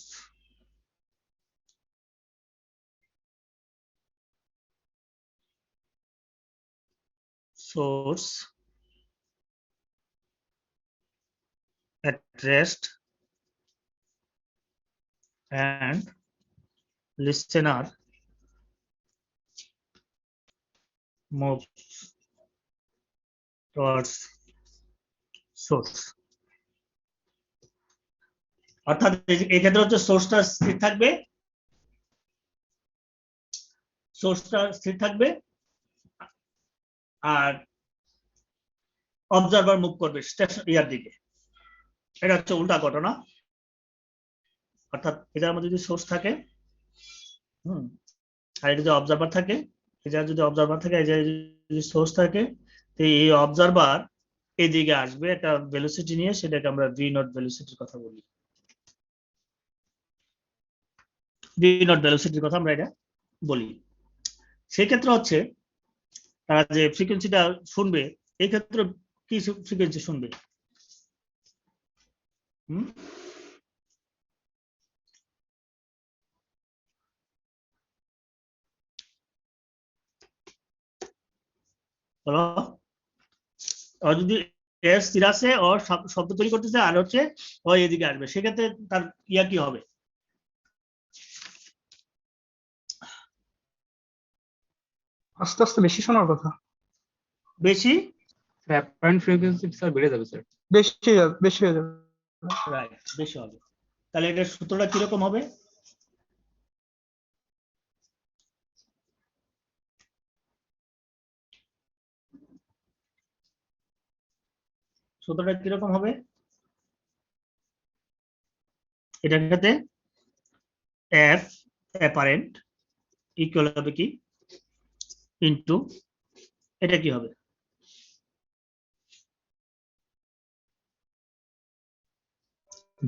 at rest and listener moves towards source, অর্থাৎ এই ক্ষেত্রে হচ্ছে সোর্সটা স্থির থাকবে আর অবজারভার মুভ করবে স্টেশন ইয়ার দিকে, এটা হচ্ছে উল্টা ঘটনা, অর্থাৎ এটার মধ্যে যদি সোর্স থাকে, আর এটা যদি অবজারভার থাকে, এটা যদি অবজারভার থাকে, এটা যদি সোর্স থাকে, তো এই অবজারভার এদিকে আসবে একটা ভেলোসিটি নিয়ে, সেটাকে আমরা ভি নট ভেলোসিটির কথা বলি। ভি নট ভেলোসিটির কথা আমরা এটা বলি। সেক্ষেত্রে হচ্ছে তারা যে ফ্রিকোয়েন্সিটা শুনবে, এই ক্ষেত্রে কি ফ্রিকোয়েন্সি শুনবে? বলো। ও যদি এর সিরাসে ও শব্দ তৈরি করতেছে, আর হচ্ছে ও এদিকে আসবে, সেক্ষেত্রে তার ইয়া কি হবে? আস্তে আস্তে বেশি শোনার কথা। বেশি অ্যাপারেন্ট ফ্রিকোয়েন্সি স্যার বেড়ে যাবে স্যার। বেশি হয়ে যাবে। রাইট, বেশি হবে। তাহলে এটার সূত্রটা কিরকম হবে? সূত্রটা কিরকম হবে? এটার ক্ষেত্রে এফ অ্যাপারেন্ট ইকুয়াল হবে কি ইনটু, এটা কি হবে?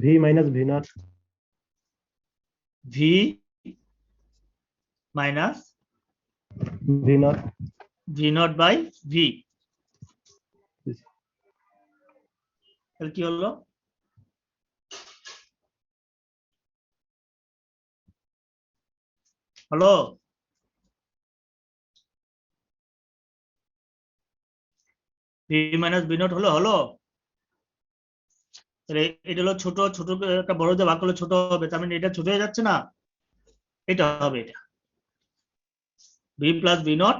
V minus V nought. V minus V nought. V not by V. তাহলে কি হলো? হলো ভি মাইনাস ভি নট হলো। এটা হলো ছোট ছোট, একটা বড় দিয়ে ভাগ করলে ছোট হবে, তার মানে এটা ছোট হয়ে যাচ্ছে না, এটা হবে এটা ভি প্লাস ভি নট।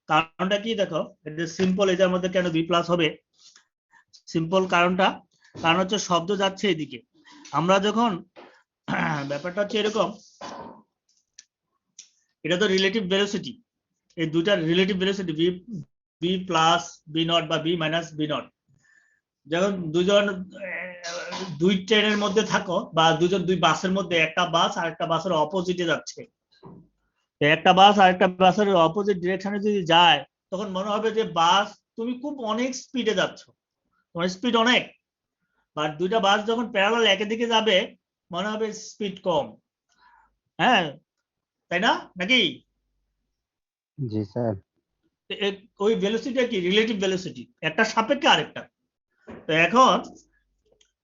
কারণটা কি দেখো, এটা সিম্পল, এটার মধ্যে কেন ভি প্লাস হবে? সিম্পল কারণ হচ্ছে শব্দ যাচ্ছে এদিকে। আমরা যখন ব্যাপারটা হচ্ছে এরকম, এটা তো রিলেটিভ ভেলোসিটি, এই দুইটার relative velocity V plus V not বা ভি মাইনাস ভি নট। যখন দুজন দুই ট্রেনের মধ্যে থাকো, বা দুই বাসের মধ্যে, একটা বাস আর একটা বাসের অপোজিটে যাচ্ছে, একটা বাস আর একটা বাসের অপোজিট ডিরেকশনে যদি যায়, তখন মনে হবে যে বাস, তুমি খুব অনেক স্পিডে যাচ্ছ, তোমার স্পিড অনেক। বাট দুইটা বাস যখন প্যারালাল একই দিকে যাবে, মনে হবে স্পিড কম। হ্যাঁ, তাই না নাকি? জি স্যার। ওই ভেলোসিটি কি রিলেটিভ ভেলোসিটি, একটা সাপেক্ষে আরেকটা। তো এখন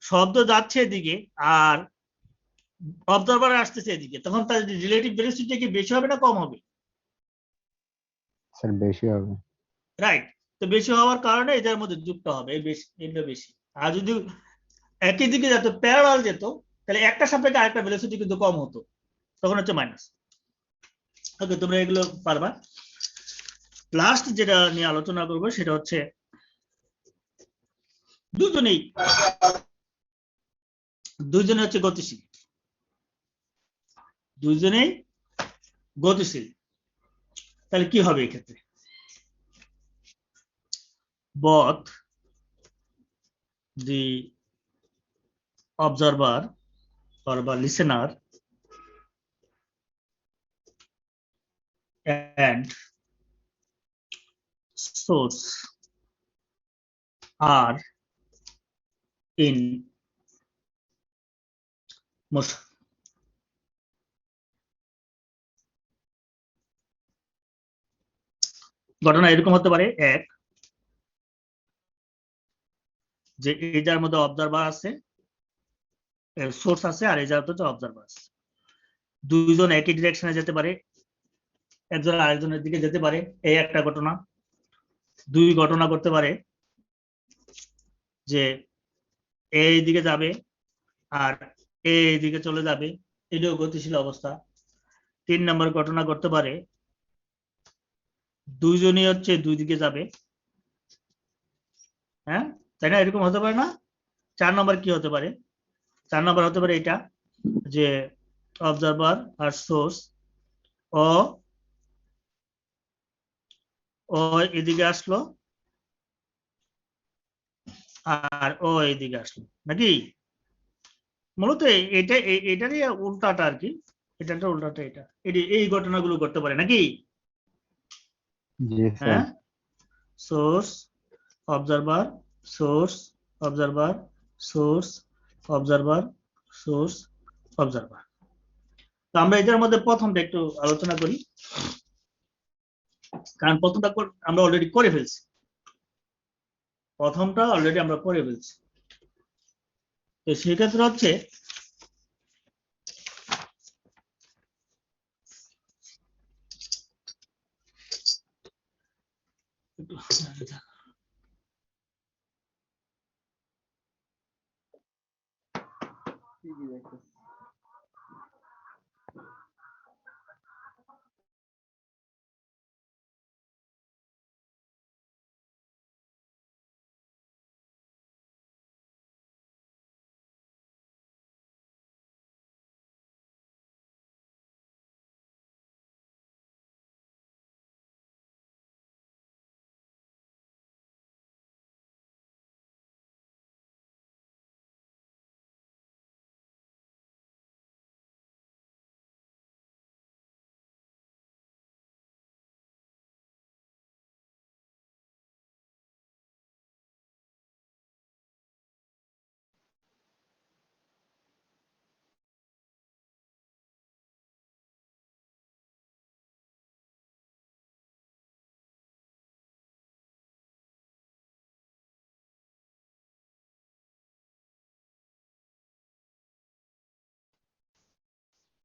শব্দ যাচ্ছে এদিকে আর অবজারভার আসতেছে এদিকে, তখন তার রিলেটিভ ভেলোসিটি কি বেশি হবে না কম হবে? স্যার বেশি হবে। রাইট। তো বেশি হওয়ার কারণে এটার মধ্যে যুক্ত হবে, এটা বেশি। আর যদি একই দিকে যেত, প্যারালাল যেত, তাহলে একটা সাপেক্ষে আরেকটা ভেলোসিটি কিন্তু কম হতো, তখন হচ্ছে মাইনাস। ওকে, তোমরা এগুলো পারবা। লাস্ট যেটা নিয়ে আলোচনা করবো সেটা হচ্ছে দুজনে হচ্ছে গতিশীল, দুজনেই গতিশীল। তাহলে কি হবে এক্ষেত্রে? both the observer or listener and source are in motion. ঘটনা এরকম হতে পারে, এক, যে এটার মধ্যে অবজারভার আছে, সোর্স আছে, আর এই জায়গাতে হচ্ছে অবজারভার আছে। দুইজন একই ডিরেকশনে যেতে পারে, একজন আরেকজনের দিকে যেতে পারে, এই একটা ঘটনা। দুই ঘটনা করতে পারে যে এই দিকে যাবে আর এই দিকে চলে যাবে, এটাও গতিশীল অবস্থা। তিন নম্বর ঘটনা করতে পারে দুইজনই হচ্ছে দুই দিকে যাবে, হ্যাঁ তাই না, এরকম হতে পারে না? চার নম্বর কি হতে পারে? চার নম্বর হতে পারে এটা, যে অবজারভার আর সোর্স ও এদিকে আসলো, আর ও এইদিকে আসলো নাকি? মূলত এটারই উল্টাটা আর কি, এটাটা উল্টাটা এটা, এই ঘটনাগুলো করতে পারে নাকি? জি স্যার। হ্যাঁ, source observer, source observer, source observer, source observer. তো আমরা এটার মধ্যে প্রথমটা একটু আলোচনা করি, কারণ প্রথমটা আমরা অলরেডি করে ফেলছি, প্রথমটা অলরেডি আমরা করে ফেলছি। তো সেক্ষেত্রে হচ্ছে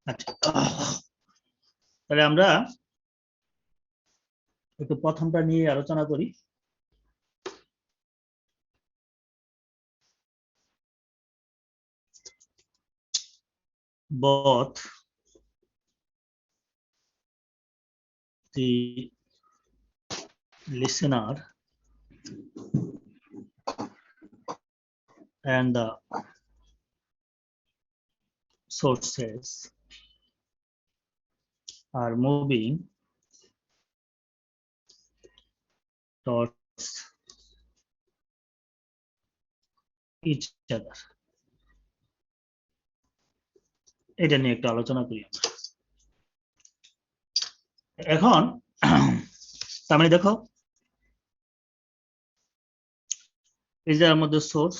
আচ্ছা, তাহলে আমরা একটু প্রথমটা নিয়ে আলোচনা করি। both the listener and the sources are moving towards each other, এটা নিয়ে একটু আলোচনা করি আমরা এখন। তার মানে দেখো, এই যার মধ্যে সোর্স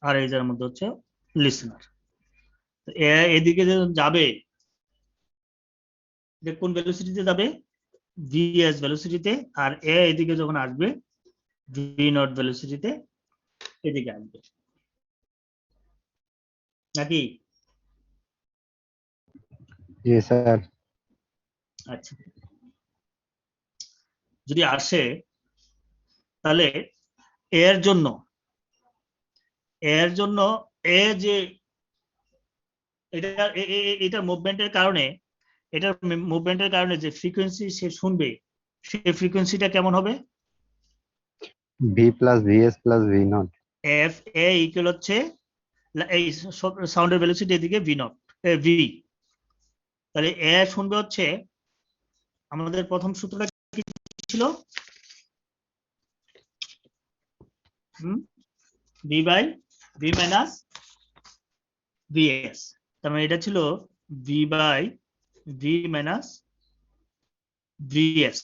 আর এই যার মধ্যে হচ্ছে লিসেনার, এদিকে যখন যাবে কোন ভেলোসিটিতে যাবে, ভিএস ভেলোসিটিতে, আর এদিকে যখন আসবে ভি নট ভেলোসিটিতে এদিকে আসবে নাকি? জি স্যার। আচ্ছা, যদি আসে তাহলে এর জন্য এ যে এটার মুভমেন্টের কারণে যে ফ্রিকোয়েন্সি সে শুনবে, সেই ফ্রিকোয়েন্সিটা কেমন হবে? V plus VS plus V nought. F A equal হচ্ছে এই সাউন্ডের ভেলোসিটি এদিকে ভি নট ভি, তাহলে এ শুনবে হচ্ছে, আমাদের প্রথম সূত্রটা কি ছিল? V by V minus VS, তার মানে এটা ছিল V by V minus VS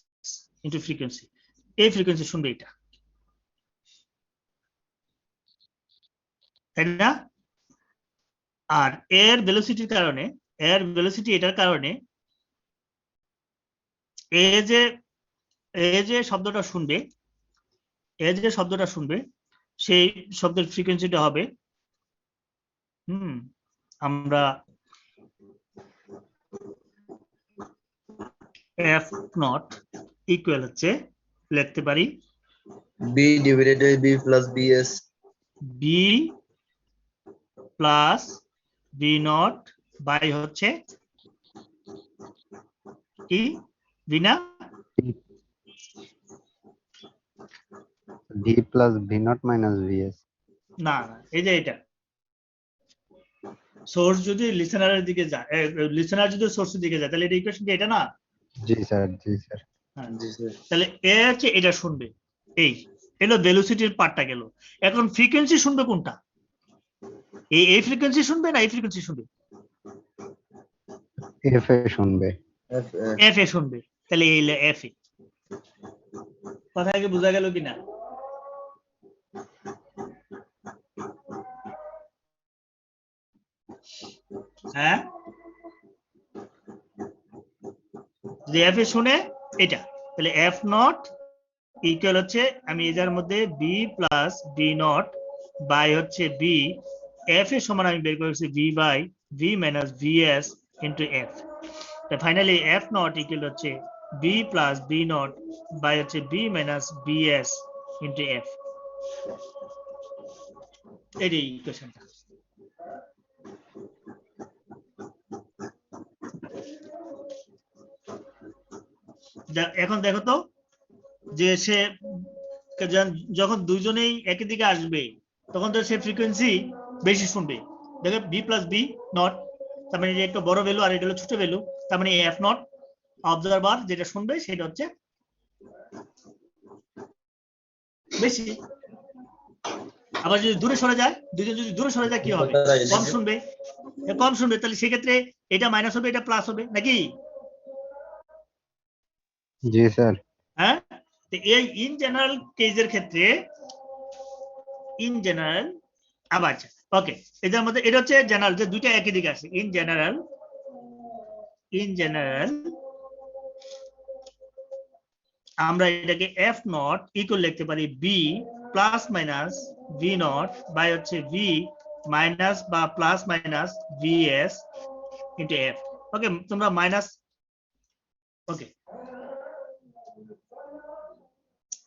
into frequency, এই ফ্রিকোয়েন্সি শুনবে এটা, তাই না? আর এর ভেলোসিটির কারণে, এটার কারণে এ যে শব্দটা শুনবে, সেই শব্দের ফ্রিকোয়েন্সিটা হবে আমরা এফ নট ইকুয়াল হচ্ছে লিখতে পারি V divided by V plus VS, V plus B not by হচ্ছে কি ভি না, V plus V nought minus VS. না এই যে এটা সোর্স যদি লিসেনারের দিকে যায়, লিসেনার যদি সোর্সের দিকে যায়, তাহলে এটা ইকুয়েশন কি এটা না? জি স্যার, জি স্যার। হ্যাঁ, তাহলে এ হচ্ছে এটা শুনবে, এলো ভেলোসিটির পার্টটা গেল। এখন ফ্রিকোয়েন্সি শুনবে কোনটা? এই ফ্রিকোয়েন্সি শুনবে না এই ফ্রিকোয়েন্সি শুনবে? এফ এ শুনবে। এফ এ শুনবে। তাহলে এই এফ এ। কথা কি বোঝা গেল কিনা? হ্যাঁ, যদি এফ এ শুনে এটা, তাহলে এফ নট ইকুয়াল হচ্ছে, আমি এটার মধ্যে B plus B not by হচ্ছে বি, এফ এর সমান আমি বের করেছি V by V minus V S into F. Finally F not equal হচ্ছে B plus B not by হচ্ছে B minus B S into F. এটাই ইকুয়েশনটা। এখন দেখো তো যে সে যখন দুইজনেই একই দিকে আসবে তখন তো সে ফ্রিকোয়েন্সি বেশি শুনবে। দেখো বি প্লাস বি নট, তার মানে এটা একটা বড় ভ্যালু আর এটা হলো ছোট ভ্যালু, তার মানে এফ নট অবজারভার যেটা শুনবে সেটা হচ্ছে বেশি। আবার যদি দূরে সরে যায়, দুইজন যদি দূরে সরে যায় কি হবে? কম শুনবে। কম শুনবে, তাহলে সেক্ষেত্রে এটা মাইনাস হবে এটা প্লাস হবে নাকি? জি স্যার। হ্যাঁ, তো এই ইন জেনারেল কেসের ক্ষেত্রে ইন জেনারেল আবার ওকে, এটার মধ্যে এটা হচ্ছে জেনারেল যে দুইটা একই দিকে আসে। ইন জেনারেল আমরা এটাকে এফ নট ইকুয়াল লিখতে পারি B plus minus V not by হচ্ছে ভি মাইনাস বা plus minus V S into F. Okay, তোমরা মাইনাস, ওকে,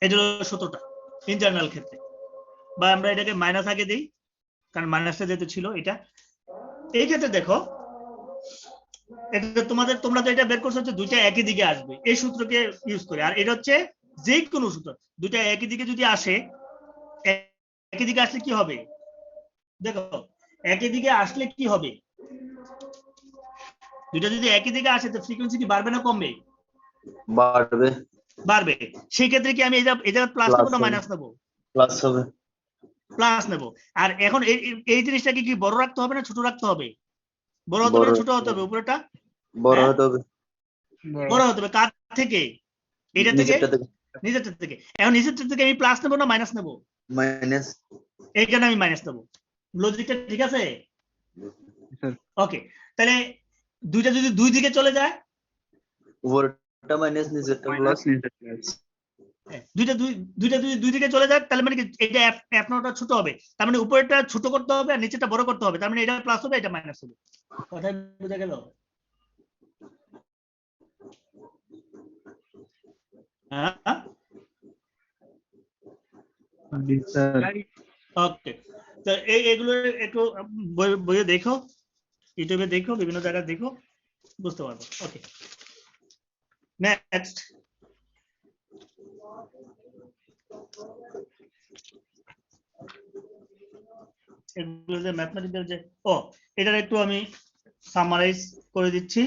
এটা হলো সূত্রটা ইন জেনারেল ক্ষেত্রে। বা আমরা এটাকে মাইনাস আগে দিই কারণ মাইনাসটা যেহেতু ছিল এটা। এই ক্ষেত্রে দেখো এটা তোমরা তো এটা বের করছো হচ্ছে দুইটা একই দিকে আসবে এই সূত্রকে ইউজ করে, আর এটা হচ্ছে যে কোনো সূত্র দুইটা একই দিকে যদি আসে, একই দিকে আসলে কি হবে? দেখো একই দিকে আসলে কি হবে, দুইটা যদি একই দিকে আসে তো ফ্রিকোয়েন্সি কি বাড়বে না কমবে? বাড়বে। বাড়বে। সেই ক্ষেত্রে কি আমি এটা প্লাস নেবো না মাইনাস নেবো? প্লাস হবে। প্লাস নেব। আর এখন এই জিনিসটাকে কি বড় রাখতে হবে না ছোট রাখতে হবে? বড় হতে হবে ছোট হতে হবে? উপরেটা বড় হতে হবে। বড় হতে হবে। কার থেকে? এটা থেকে? নিচেরটা থেকে। এখন নিচেরটা থেকে আমি প্লাস নেব না মাইনাস নেব? মাইনাস। এইখানে আমি মাইনাস নেব। লজিকটা ঠিক আছে? ওকে, তাহলে দুইটা যদি দুই দিকে চলে যায়, উপরটা মাইনাস নিচেরটা প্লাস। দুইটা যদি দুই দিকে চলে যায় তাহলে মানে কি এটা এফ নটটা ছোট হবে, তার মানে উপরেরটা ছোট করতে হবে আর নিচেরটা বড় করতে হবে, তার মানে এটা প্লাস হবে এটা মাইনাস হবে। কথা বুঝা গেল? হ্যাঁ, ওকে, তো এইগুলো একটু বইয়ে দেখো, ইউটিউবে দেখো, বিভিন্ন জায়গায় দেখো, বুঝতে পারবো। ওকে, নেক্সট। এগুলো যে ম্যাথমেটিক্যাল যে এটার একটু আমি সামারাইজ করে দিচ্ছি।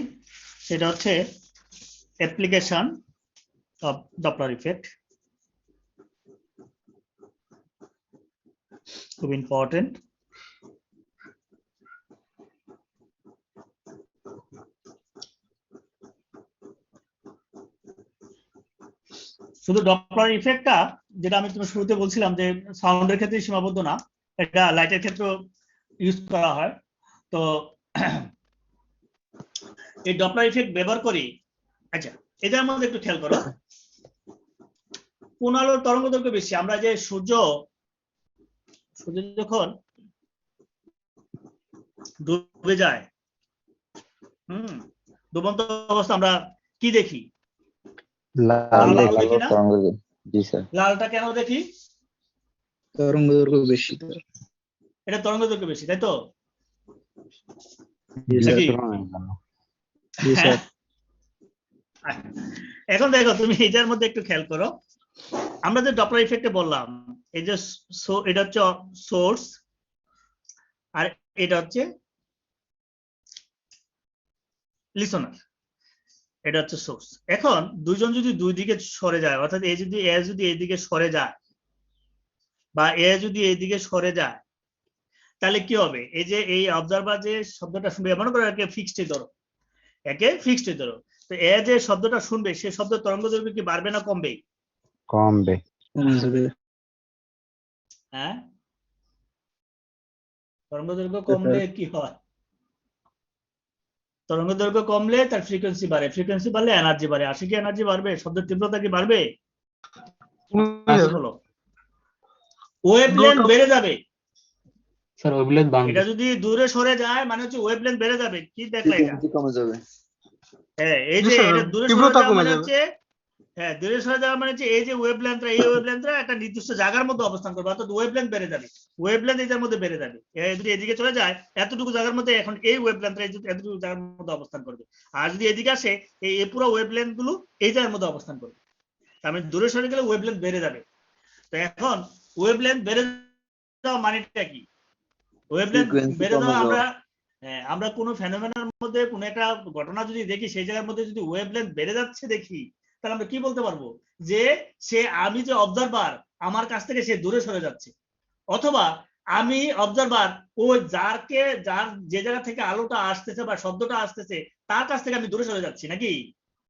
সেটা হচ্ছে অ্যাপ্লিকেশন অফ ডপলার ইফেক্ট, খুব ইম্পর্টেন্ট। শুধু ডপলার ইফেক্টটা যেটা আমি তোমার শুরুতে বলছিলাম যে সাউন্ডের ক্ষেত্রে সীমাবদ্ধ না, এটা লাইটের ক্ষেত্রেও ইউজ করা হয়। তো এই ডপলার ইফেক্ট ব্যবহার করি। আচ্ছা, এটার মধ্যে একটু খেয়াল করো, কোন আলোর তরঙ্গ দৈর্ঘ্য বেশি? আমরা যে সূর্য যখন ডুবে যায়, ডুবন্ত অবস্থা আমরা কি দেখি? লালটা কেন দেখি? তরঙ্গ দৈর্ঘ্য বেশি। এটা তরঙ্গ দৈর্ঘ্য বেশি, তাই তো? এখন দেখো তুমি এটার মধ্যে একটু খেয়াল করো, আমরা যে ডপলার ইফেক্টে বললাম এই যে এটা হচ্ছে সোর্স আর এটা হচ্ছে লিসনার, এটা হচ্ছে সোর্স। এখন দুইজন যদি দুই দিকে সরে যায়, অর্থাৎ এই যদি এইদিকে সরে যায়, বা এ যদি এইদিকে সরে যায় তাহলে কি হবে? এই যে এই অবজারভার যে শব্দটা শুনবে, মনে করো একে ফিক্সড ধরো, একে ফিক্সড ধরো, তো এ যে শব্দটা শুনবে সেই শব্দ তরঙ্গ দৈর্ঘ্য কি বাড়বে না কমবে? কমবে। হ্যাঁ, তরঙ্গ দৈর্ঘ্য কমলে কি হয়? তরঙ্গ দৈর্ঘ্য কমলে তার ফ্রিকোয়েন্সি বাড়ে, ফ্রিকোয়েন্সি বাড়লে এনার্জি বাড়ে। আসে কি এনার্জি বাড়বে? শব্দের তীব্রতা কি বাড়বে? বলো, ওয়েভলেন্থ বেড়ে যাবে। স্যার ওয়েভলেন্থ এটা যদি দূরে সরে যায় মানে হচ্ছে ওয়েভলেন্থ বেড়ে যাবে। কি দেখলে এটা? ফ্রিকোয়েন্সি কমে যাবে। হ্যাঁ, এই জি যে স্যার, এটা দূরে সরে তীব্রতা যাওয়া কমে মানে যাবে। হচ্ছে, হ্যাঁ দূরে সরে যাওয়া মানে হচ্ছে এই যে ওয়েভলেন্থরা একটা নির্দিষ্ট জায়গার মধ্যে অবস্থান করবে, অর্থাৎ ওয়েভলেন্থ বেড়ে যাবে। ওয়েভলেন্থ এটার মধ্যে বেড়ে যাবে। যদি এদিকে চলে যায় এতটুকু জায়গার মধ্যে, এখন এই ওয়েভলেন্থরা এতটুকু জায়গার মধ্যে অবস্থান করবে। আর যদি এদিকে আসে এই পুরো ওয়েভলেন্থ গুলো এই জায়গার মধ্যে অবস্থান করবে। তার মানে দূরে সরে গেলে ওয়েভলেন্থ বেড়ে যাবে। তো এখন ওয়েভলেন্থ বেড়ে যাওয়া মানেটা কি? ওয়েভলেন্থ ফ্রিকোয়েন্সি বেড়ে কমে যাওয়া যাওয়া। আমরা কোনো ফেনোমেনার মধ্যে কোনো একটা ঘটনা যদি দেখি, সেই জায়গার মধ্যে যদি ওয়েভলেন্থ বেড়ে যাচ্ছে দেখি, তাহলে আমরা কি বলতে পারবো? যে আমি যে অবজারভার, আমার কাছ থেকে সে দূরে সরে যাচ্ছে। অথবা আমি অবজারভার, ও যার যে জায়গা থেকে আলোটা আসতেছে বা শব্দটা আসতেছে তার কাছ থেকে আমি দূরে সরে যাচ্ছি, নাকি?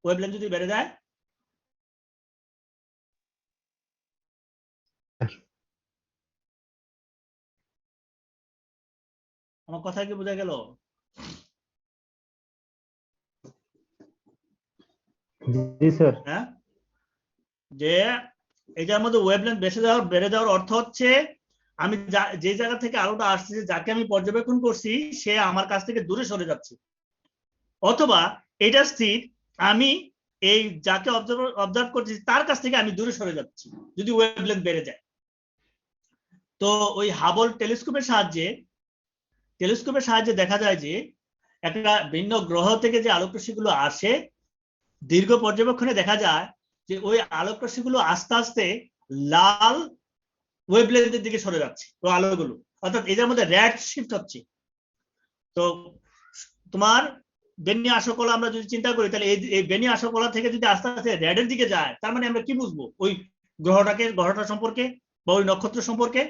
ওয়েভলেন্থ যদি বেড়ে যায়। আমার কথা কি বোঝা গেল? জি স্যার। হ্যাঁ, যে এটার মধ্যে ওয়েভলেন্থ বেড়ে যাওয়ার অর্থ হচ্ছে আমি যে জায়গা থেকে আলোটা আসছে, যাকে আমি পর্যবেক্ষণ করছি সে আমার কাছ থেকে দূরে সরে যাচ্ছে। অথবা এটা স্থির, আমি এই যাকে অবজার্ভ করছি তার কাছ থেকে আমি দূরে সরে যাচ্ছি, যদি ওয়েভলেন্থ বেড়ে যায়। তো ওই হাবল টেলিস্কোপের সাহায্যে দেখা যায় যে একটা ভিন্ন গ্রহ থেকে যে আলোকরশ্মিগুলো আসে, দীর্ঘ পর্যবেক্ষণে দেখা যায় যে ওই আলোকরশ্মিগুলো আস্তে আস্তে লাল ওয়েভলেন্থের দিকে সরে যাচ্ছে, ওই আলোগুলো, অর্থাৎ এদের মধ্যে রেড শিফট হচ্ছে। তো তোমার বেনি আশকলা আমরা যদি চিন্তা করি, তাহলে এই বেনি আশকলা থেকে যদি আস্তে আস্তে রেডের দিকে যায়, তার মানে আমরা কি বুঝবো? ওই গ্রহটা সম্পর্কে বা ওই নক্ষত্র সম্পর্কে,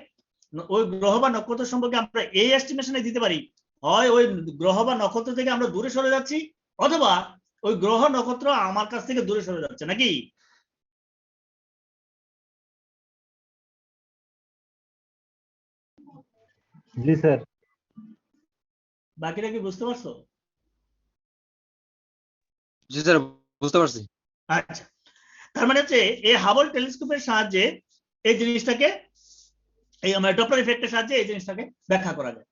ওই গ্রহ বা নক্ষত্র সম্পর্কে আমরা এই এস্টিমেশনে দিতে পারি, হয় ওই গ্রহ বা নক্ষত্র থেকে আমরা দূরে সরে যাচ্ছি, অথবা ওই গ্রহ নক্ষত্র আমার কাছ থেকে দূরে সরে যাচ্ছে, নাকি? জি স্যার। বাকিটা কি বুঝতে পারছো? জি স্যার, বুঝতে পারছি। আচ্ছা, তার মানে হচ্ছে এই হাবল টেলিস্কোপের সাহায্যে এই জিনিসটাকে, এই আমরা ডপলার ইফেক্টের সাহায্যে এই জিনিসটাকে ব্যাখ্যা করা যায়।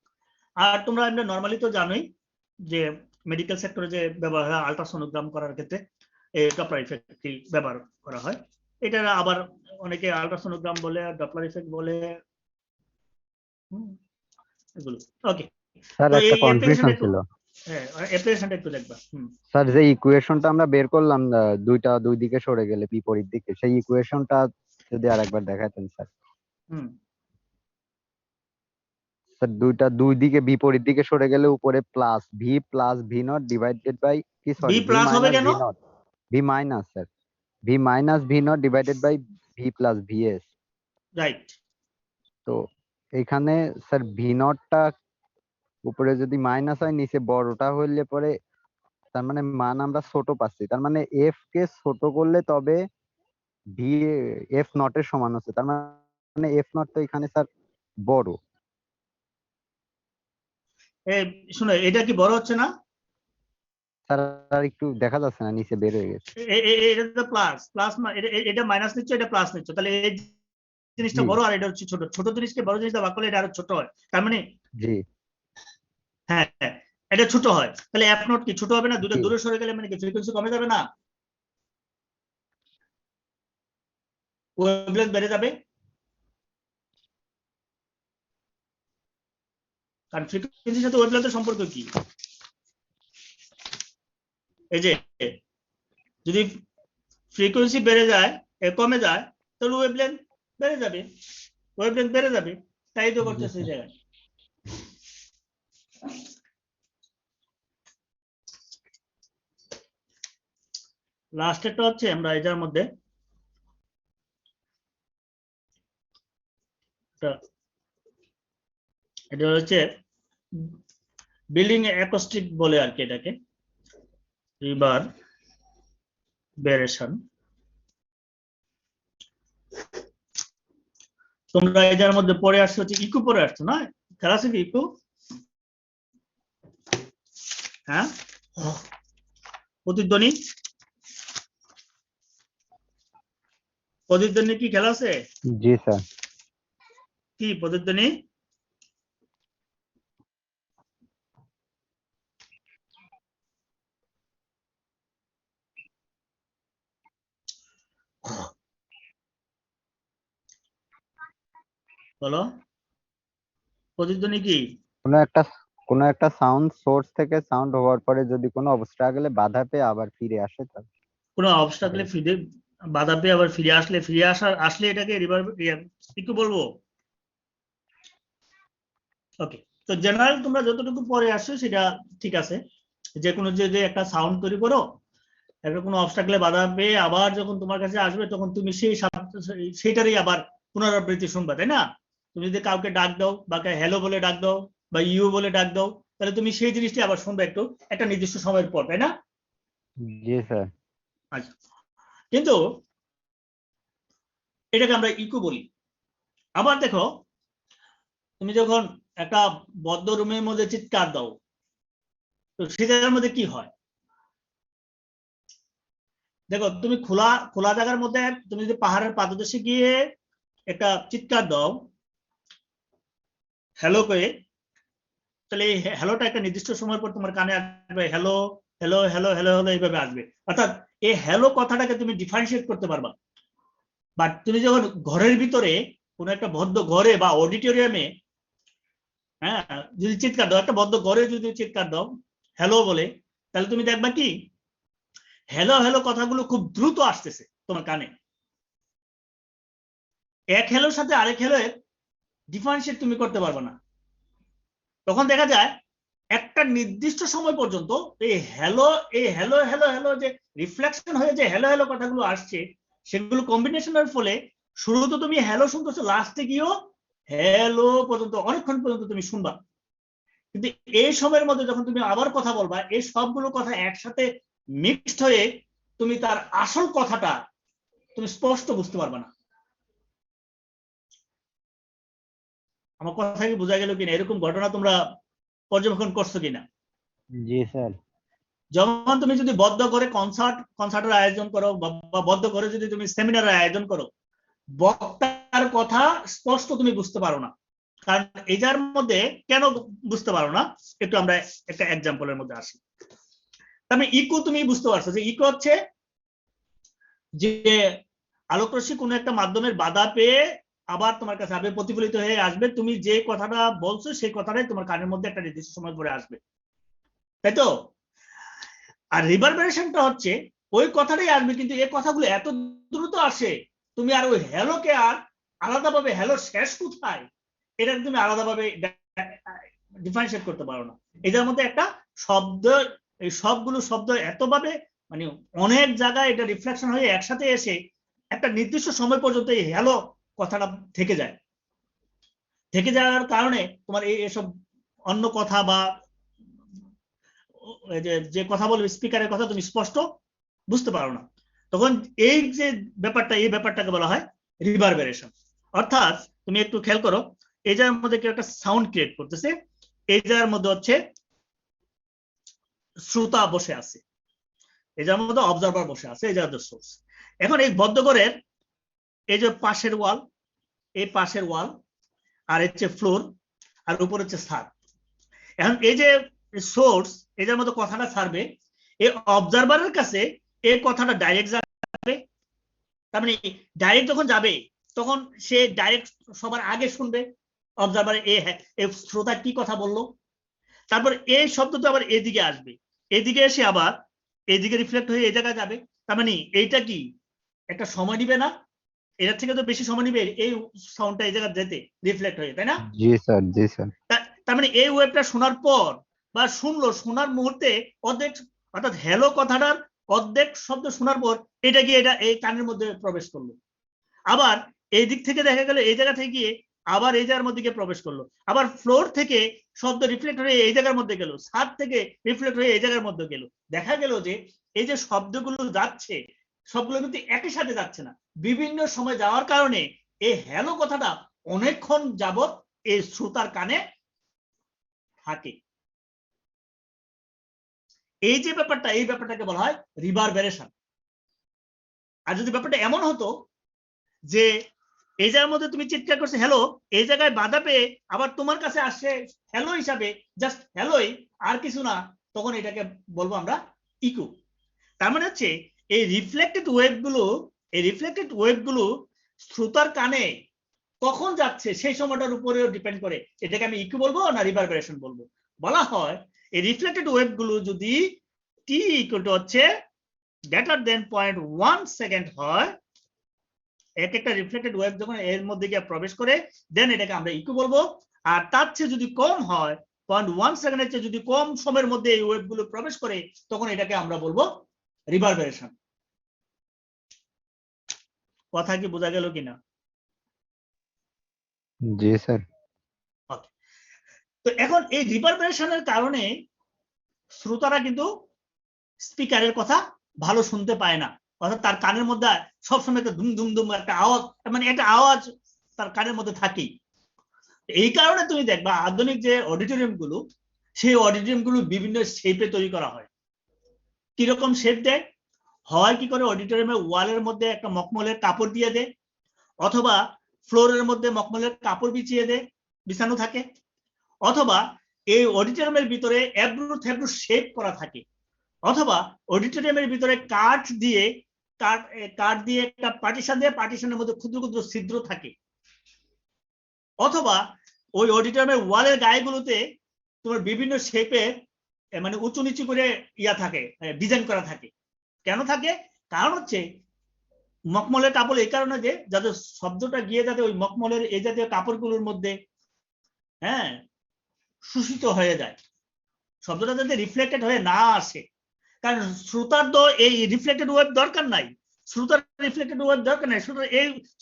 আর তোমরা আমরা নর্মালি তো জানোই যে মেডিকেল সেক্টরে যে ব্যবহার হয় আল্ট্রাসোনোগ্রাম করার ক্ষেত্রে এই ডপলার ইফেক্টটি ব্যবহার করা হয়। এটা আবার অনেকে আল্ট্রাসোনোগ্রাম বলে, ডপলার ইফেক্ট বলে, এগুলো। ওকে, স্যার তো এই একটা অ্যাপ্লিকেশনটা কনফিউশন একটু, ছিল। হ্যাঁ অ্যাপ্লিকেশনটা একটু দেখবা। স্যার যে ইকুয়েশনটা আমরা বের করলাম, দুইটা দুই দিকে সরে গেলে বিপরীত দিকে, সেই ইকুয়েশনটা যদি আরেকবার দেখাতেন স্যার। হুম স্যার দুইটা দুই দিকে বিপরীত দিকে সরে গেলে উপরে plus V nought divided by, কি বি সরি, ভি প্লাস হবে মাইনাস কেন? V nought, V minus sir, V minus V nought divided by V plus VS. Right. তো এখানে স্যার ভি নটটা উপরে যদি মাইনাস হয়, নিচে বড়টা হইলে পরে তার মানে মান আমরা ছোট পাচ্ছি, তার মানে এফ কে ছোট করলে তবে ভি এফ নট এর সমান হচ্ছে, তার মানে এফ নট তো এখানে স্যার বড়। শুনো, এটা কি বড় হচ্ছে না? স্যার আর একটু দেখা যাচ্ছে না, নিচে বের হয়ে গেছে। এটা তো প্লাস প্লাস, এটা মাইনাস নিচ্ছ, এটা প্লাস নিচ্ছ, তাহলে এই জিনিসটা জি বড় আর এটা হচ্ছে ছোট। ছোট জিনিসকে বড় জিনিস ভাগ করলে এটা আরো ছোট হয়, তার মানে জি হ্যাঁ এটা ছোট হয়। তাহলে এফ নট কি ছোট হবে না? দুটো জি দূরে সরে গেলে মানে কি ফ্রিকোয়েন্সি কমে যাবে না? ওয়েভলেন্থ বেড়ে যাবে, কারণ ফ্রিকোয়েন্সির সাথে ওয়েভলেন্থের সম্পর্ক কি? এই যে যদি ফ্রিকোয়েন্সি বেড়ে যায়, কমে যায়, তাহলে ওয়েভলেন্থ বেড়ে যাবে, ওয়েভলেন্থ বেড়ে যাবে। তাই তো করতেছে এই জায়গায়। লাস্টেরটা হচ্ছে আমরা এটার মধ্যে এটা হচ্ছে বিল্ডিং অ্যাকোস্টিক বলে আর কি এটাকে, রিভারবেরেশন। তোমরা এটার মধ্যে পড়ে আসছো হচ্ছে ইকো পড়ে আসছো না, খেলা আছে কি ইকো? হ্যাঁ, প্রতিধ্বনি, প্রতিধ্বনি কি খেলা আছে? জি স্যার। কি প্রতিধ্বনি? বলো, প্রতিধ্বনি কি? কোনো একটা সাউন্ড সোর্স থেকে সাউন্ড হওয়ার পরে যদি কোনো অবস্ট্রাগলে বাধা পেয়ে আবার ফিরে আসে তার কোনো অবস্টাকলে ফিরে বাধা পেয়ে আবার ফিরে আসলে এটাকে একটু বলবো। ওকে, তো জেনারেল তোমরা যতটুকু পরে আসছো সেটা ঠিক আছে। যে কোনো যে একটা সাউন্ড তৈরি করো, একটা কোনো অবস্টাকলে বাধা পেয়ে আবার যখন তোমার কাছে আসবে তখন তুমি সেইটারই আবার পুনরাবৃত্তি শুনবা, তাই না? তুমি যদি কাউকে ডাক দাও বা হ্যালো বলে ডাক দাও বা ইউ বলে ডাক দাও, তাহলে তুমি সেই জিনিসটি আবার শুনবে একটু একটা নির্দিষ্ট সময়ের পর, তাই না? জি স্যার। আচ্ছা, কিন্তু এটাকে আমরা ইকো বলি। আবার দেখো, তুমি যখন একটা বদ্ধ রুমের মধ্যে চিৎকার দাও, তো সেটার মধ্যে কি হয়? দেখো, তুমি খোলা খোলা জায়গার মধ্যে তুমি যদি পাহাড়ের পাদদেশে গিয়ে একটা চিৎকার দাও হ্যালো করে, তাহলে এই হ্যালোটা একটা নির্দিষ্ট সময় পর তোমার কানে আসবে, hello hello hello hello hello এইভাবে আসবে। অর্থাৎ এই হ্যালো কথাটাকে তুমি ডিফারেন্সিয়েট করতে পারবা। বাট তুমি যখন ঘরের ভিতরে কোনো একটা বদ্ধ ঘরে বা অডিটোরিয়ামে, হ্যাঁ, যদি চিৎকার দাও, একটা বদ্ধ ঘরে যদি চিৎকার দাও হ্যালো বলে, তাহলে তুমি দেখবা কি হ্যালো হ্যালো কথাগুলো খুব দ্রুত আসতেছে তোমার কানে। এক হ্যালোর সাথে আরেক হ্যালো ডিফারেন্সিয়েট তুমি করতে পারবে না। তখন দেখা যায় একটা নির্দিষ্ট সময় পর্যন্ত এই হ্যালো হ্যালো হ্যালো যে রিফ্লেকশন হয়ে যে হ্যালো হ্যালো কথাগুলো আসছে, সেগুলো কম্বিনেশনের ফলে শুরুতে তুমি হ্যালো শুনতেছো, লাস্টে গিয়েও হ্যালো পর্যন্ত অনেকক্ষণ পর্যন্ত তুমি শুনবা। কিন্তু এই সময়ের মধ্যে যখন তুমি আবার কথা বলবা, এই সবগুলো কথা একসাথে মিক্সড হয়ে তুমি তার আসল কথাটা তুমি স্পষ্ট বুঝতে পারবে না। আমার কথা কি বোঝা গেল কিনা? এরকম ঘটনা তোমরা পর্যবেক্ষণ করছো কিনা? জি স্যার। যেমন তুমি যদি বদ্ধ করে কনসার্টের আয়োজন করো বা বদ্ধ করে যদি তুমি সেমিনারের আয়োজন করো, বক্তার কথা স্পষ্ট তুমি বুঝতে পারো না। কারণ এটার মধ্যে কেন বুঝতে পারো না, একটু আমরা একটা এক্সাম্পলের মধ্যে আসি। তার মানে ইকো তুমি বুঝতে পারছো যে ইকো হচ্ছে যে আলোকরশ্মি কোনো একটা মাধ্যমের বাধা পেয়ে আবার তোমার কাছে আবার প্রতিফলিত হয়ে আসবে, তুমি যে কথাটা বলছো সেই কথাটাই তোমার কানের মধ্যে একটা নির্দিষ্ট সময় পরে আসবে, তাই তো? আর রিভারবেরেশনটা হচ্ছে ওই কথাটাই আসবে, কিন্তু এই কথাগুলো এত দ্রুত আসে তুমি আর ওই হ্যালোকে আর আলাদাভাবে হ্যালো শেষ কোথায় এটা তুমি আলাদাভাবে ডিফারেন্সিয়েট করতে পারো না। এটার মধ্যে একটা শব্দ, এই সবগুলো শব্দ এতভাবে মানে অনেক জায়গায় এটা রিফ্লেকশন হয়ে একসাথে এসে একটা নির্দিষ্ট সময় পর্যন্ত এই হ্যালো কথাটা থেকে যায়। থেকে যাওয়ার কারণে তোমার এসব অন্য কথা বা যে কথা বলবে স্পিকারের কথা তুমি স্পষ্ট বুঝতে পারো না। তখন এই যে ব্যাপারটা, এই ব্যাপারটাকে বলা হয় রিভারবেরেশন। অর্থাৎ তুমি একটু খেয়াল করো, এই জায়গার মধ্যে কেউ একটা সাউন্ড ক্রিয়েট করতেছে, এই জায়গার মধ্যে হচ্ছে শ্রোতা বসে আছে, এই জায়গার মধ্যে অবজারভার বসে আছে, এই জায়গাতে সোর্স। এখন এই বদ্ধঘরের এই যে পাশের ওয়াল, এই পাশের ওয়াল, আর হচ্ছে ফ্লোর, আর উপর হচ্ছে ছাদ। এখন এই যে সোর্স, এটার মধ্যে কথাটা ছাড়বে, এই অবজারভারের কাছে এই কথাটা ডাইরেক্ট যাবে। তার মানে ডাইরেক্ট যখন যাবে তখন সে ডাইরেক্ট সবার আগে শুনবে অবজারভার এই শ্রোতা কি কথা বললো। তারপর এই শব্দটা আবার এদিকে আসবে, এদিকে এসে আবার এদিকে রিফ্লেক্ট হয়ে এই জায়গায় যাবে। তার মানে এইটা কি একটা সময় নিবে না? এটার থেকে তো বেশি সময় নিবে এই সাউন্ডটা এই জায়গায় যেতে, রিফ্লেক্ট হয়ে, তাই না? জি স্যার। জি স্যার। তার মানে এই ওয়েবটা শোনার পর বা শোনার মুহূর্তে অর্ধেক, অর্থাৎ হ্যালো কথাটার অর্ধেক শব্দ শোনার পর এটা গিয়ে এটা এই কানের মধ্যে প্রবেশ করলো। আবার এই দিক থেকে দেখা গেল এই জায়গা থেকে গিয়ে আবার এই জায়গার মধ্যে গিয়ে প্রবেশ করলো, আবার ফ্লোর থেকে শব্দ রিফ্লেক্ট হয়ে এই জায়গার মধ্যে গেল, ছাদ থেকে রিফ্লেক্ট হয়ে এই জায়গার মধ্যে গেল। দেখা গেল যে এই যে শব্দগুলো যাচ্ছে সবগুলো কিন্তু একই সাথে যাচ্ছে না, বিভিন্ন সময় যাওয়ার কারণে এই হ্যালো কথাটা অনেকক্ষণ যাবত এই শ্রোতার কানে থাকে। এই যে ব্যাপারটা, এই ব্যাপারটাকে বলা হয় রিভারবেরেশন। আর যদি ব্যাপারটা এমন হতো যে এই জায়গার মধ্যে তুমি চিৎকার করছো হ্যালো, এই জায়গায় বাধা পেয়ে আবার তোমার কাছে আসছে হ্যালো হিসাবে, জাস্ট হ্যালোই আর কিছু না, তখন এটাকে বলবো আমরা ইকো। তার মানে হচ্ছে এই রিফ্লেক্টেড ওয়েভগুলো শ্রোতার কানে কখন যাচ্ছে সেই সময়টার উপরেও ডিপেন্ড করে। এটাকে আমি ইকো বলবো না রিভারবেরেশন বলবো। বলা হয় এই রিফ্লেক্টেড ওয়েভগুলো যদি টি ইকুয়াল টু হচ্ছে গ্রেটার দেন 0.1 সেকেন্ড হয়, এক একটা রিফ্লেক্টেড ওয়েভ যখন এর মধ্যে গিয়ে প্রবেশ করে দেন এটাকে আমরা ইকো বলবো। আর তার চেয়ে যদি কম হয়, 0.1 সেকেন্ডের চেয়ে যদি কম সময়ের মধ্যে এই ওয়েভগুলো প্রবেশ করে, তখন এটাকে আমরা বলবো রিভারবেরেশন। কথা কি বোঝা গেল কিনা? জি স্যার। তো এখন এই রিভারবেরেশনের কারণে শ্রোতারা কিন্তু স্পিকারের কথা ভালো শুনতে পায় না, অর্থাৎ তার কানের মধ্যে সবসময় একটা দুম দুম দুম একটা আওয়াজ, মানে একটা আওয়াজ তার কানের মধ্যে থাকেই। এই কারণে তুমি দেখবা আধুনিক যে অডিটোরিয়াম গুলো, সেই অডিটোরিয়াম গুলো বিভিন্ন শেপে তৈরি করা হয়। কিরকম শেপ দেয়? হয় কি করে অডিটোরিয়ামের ওয়ালের মধ্যে একটা মখমলের কাপড় দিয়ে দেয়, অথবা ফ্লোরের মধ্যে মখমলের কাপড় বিছানো থাকে, অথবা এই অডিটোরিয়ামের ভিতরে এবড়ো থেবড়ো শেপ করা থাকে, অথবা অডিটোরিয়ামের ভিতরে কাঠ দিয়ে একটা পার্টিশন দিয়ে পার্টিশনের মধ্যে ক্ষুদ্র ক্ষুদ্র ছিদ্র থাকে, অথবা ওই অডিটোরিয়ামের ওয়ালের গায়েগুলোতে তোমার বিভিন্ন শেপের মানে উঁচু নিচু করে থাকে, ডিজাইন করা থাকে। কেন থাকে? কারণ হচ্ছে মখমলের কাপড় এই কারণে যে যাতে শব্দটা গিয়ে যাতে ওই মখমলের এই জাতীয় কাপড়গুলোর মধ্যে শোষিত হয়ে যায়, শব্দটা যাতে রিফ্লেক্টেড হয়ে না আসে। কারণ শ্রোতার তো এই রিফ্লেক্টেড ওয়েভ দরকার নাই,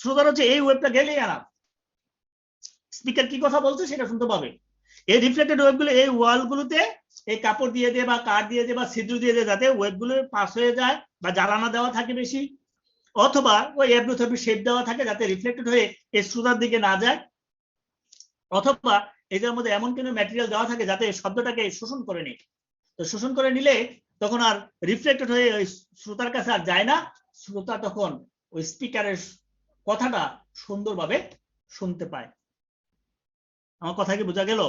শ্রোতার হচ্ছে এই ওয়েভটা গেলেই আনা, স্পিকার কি কথা বলছে সেটা শুনতে পাবে। এই রিফ্লেক্টেড ওয়েভগুলো এই ওয়ালগুলোতে এই কাপড় দিয়ে দেয় বা কাঠ দিয়ে দেয় বা ছিদ্র দিয়ে দেয়, যাতে ওয়েভগুলো পাস হয়ে যায়, বা জ্বালানা দেওয়া থাকে বেশি, অথবা ওই এবড়ো থেবড়ো শেপ দেওয়া থাকে যাতে রিফ্লেক্টেড হয়ে এই শ্রোতার দিকে না যায়, অথবা এটার মধ্যে এমন কোনো ম্যাটেরিয়াল দেওয়া থাকে যাতে শব্দটাকে শোষণ করে নেয়। তো শোষণ করে নিলে তখন আর রিফ্লেক্টেড হয়ে ওই শ্রোতার কাছে আর যায় না, শ্রোতা তখন ওই স্পিকারের কথাটা সুন্দরভাবে শুনতে পায়। আমার কথা কি বোঝা গেল?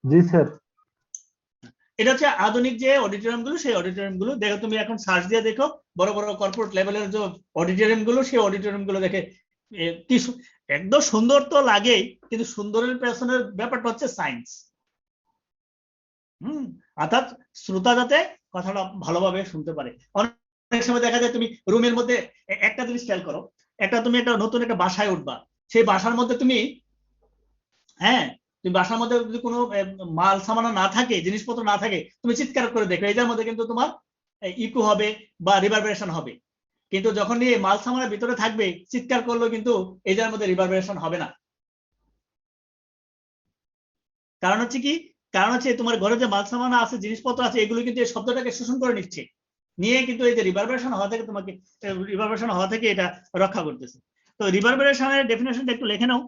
জি স্যার। এটা হচ্ছে আধুনিক যে অডিটোরিয়াম গুলো, সেই অডিটোরিয়াম গুলো দেখো, তুমি এখন সার্চ দিয়ে দেখো বড় বড় কর্পোরেট লেভেলের যে অডিটোরিয়াম গুলো, সেই অডিটোরিয়াম গুলো দেখে কি একদম সুন্দর তো লাগেই, কিন্তু সুন্দরের পেছনের ব্যাপারটা হচ্ছে সায়েন্স। অর্থাৎ শ্রোতা যাতে কথাটা ভালোভাবে শুনতে পারে। অনেক সময় দেখা যায় তুমি রুমের মধ্যে একটা জিনিস খেয়াল করো, তুমি একটা নতুন একটা বাসায় উঠবা, সেই বাসার মধ্যে তুমি বাসার মধ্যে যদি কোনো মাল সামানা না থাকে, জিনিসপত্র না থাকে, তুমি চিৎকার করে দেখো, এটার মধ্যে কিন্তু তোমার ইকো হবে বা রিভারবেরেশন হবে। কিন্তু যখন এই মাল সামানার ভিতরে থাকবে, চিৎকার করলেও কিন্তু এটার মধ্যে রিভারবেরেশন হবে না। কারণ হচ্ছে কি? কারণ হচ্ছে তোমার ঘরে যে মাল সামানা আছে, জিনিসপত্র আছে, এগুলো কিন্তু এই শব্দটাকে শোষণ করে নিচ্ছে, নিয়ে কিন্তু এই যে রিভারবেরেশন হওয়া থেকে এটা রক্ষা করতেছে। তো রিভারবেরেশনের ডেফিনেশনটা একটু লিখে নাও।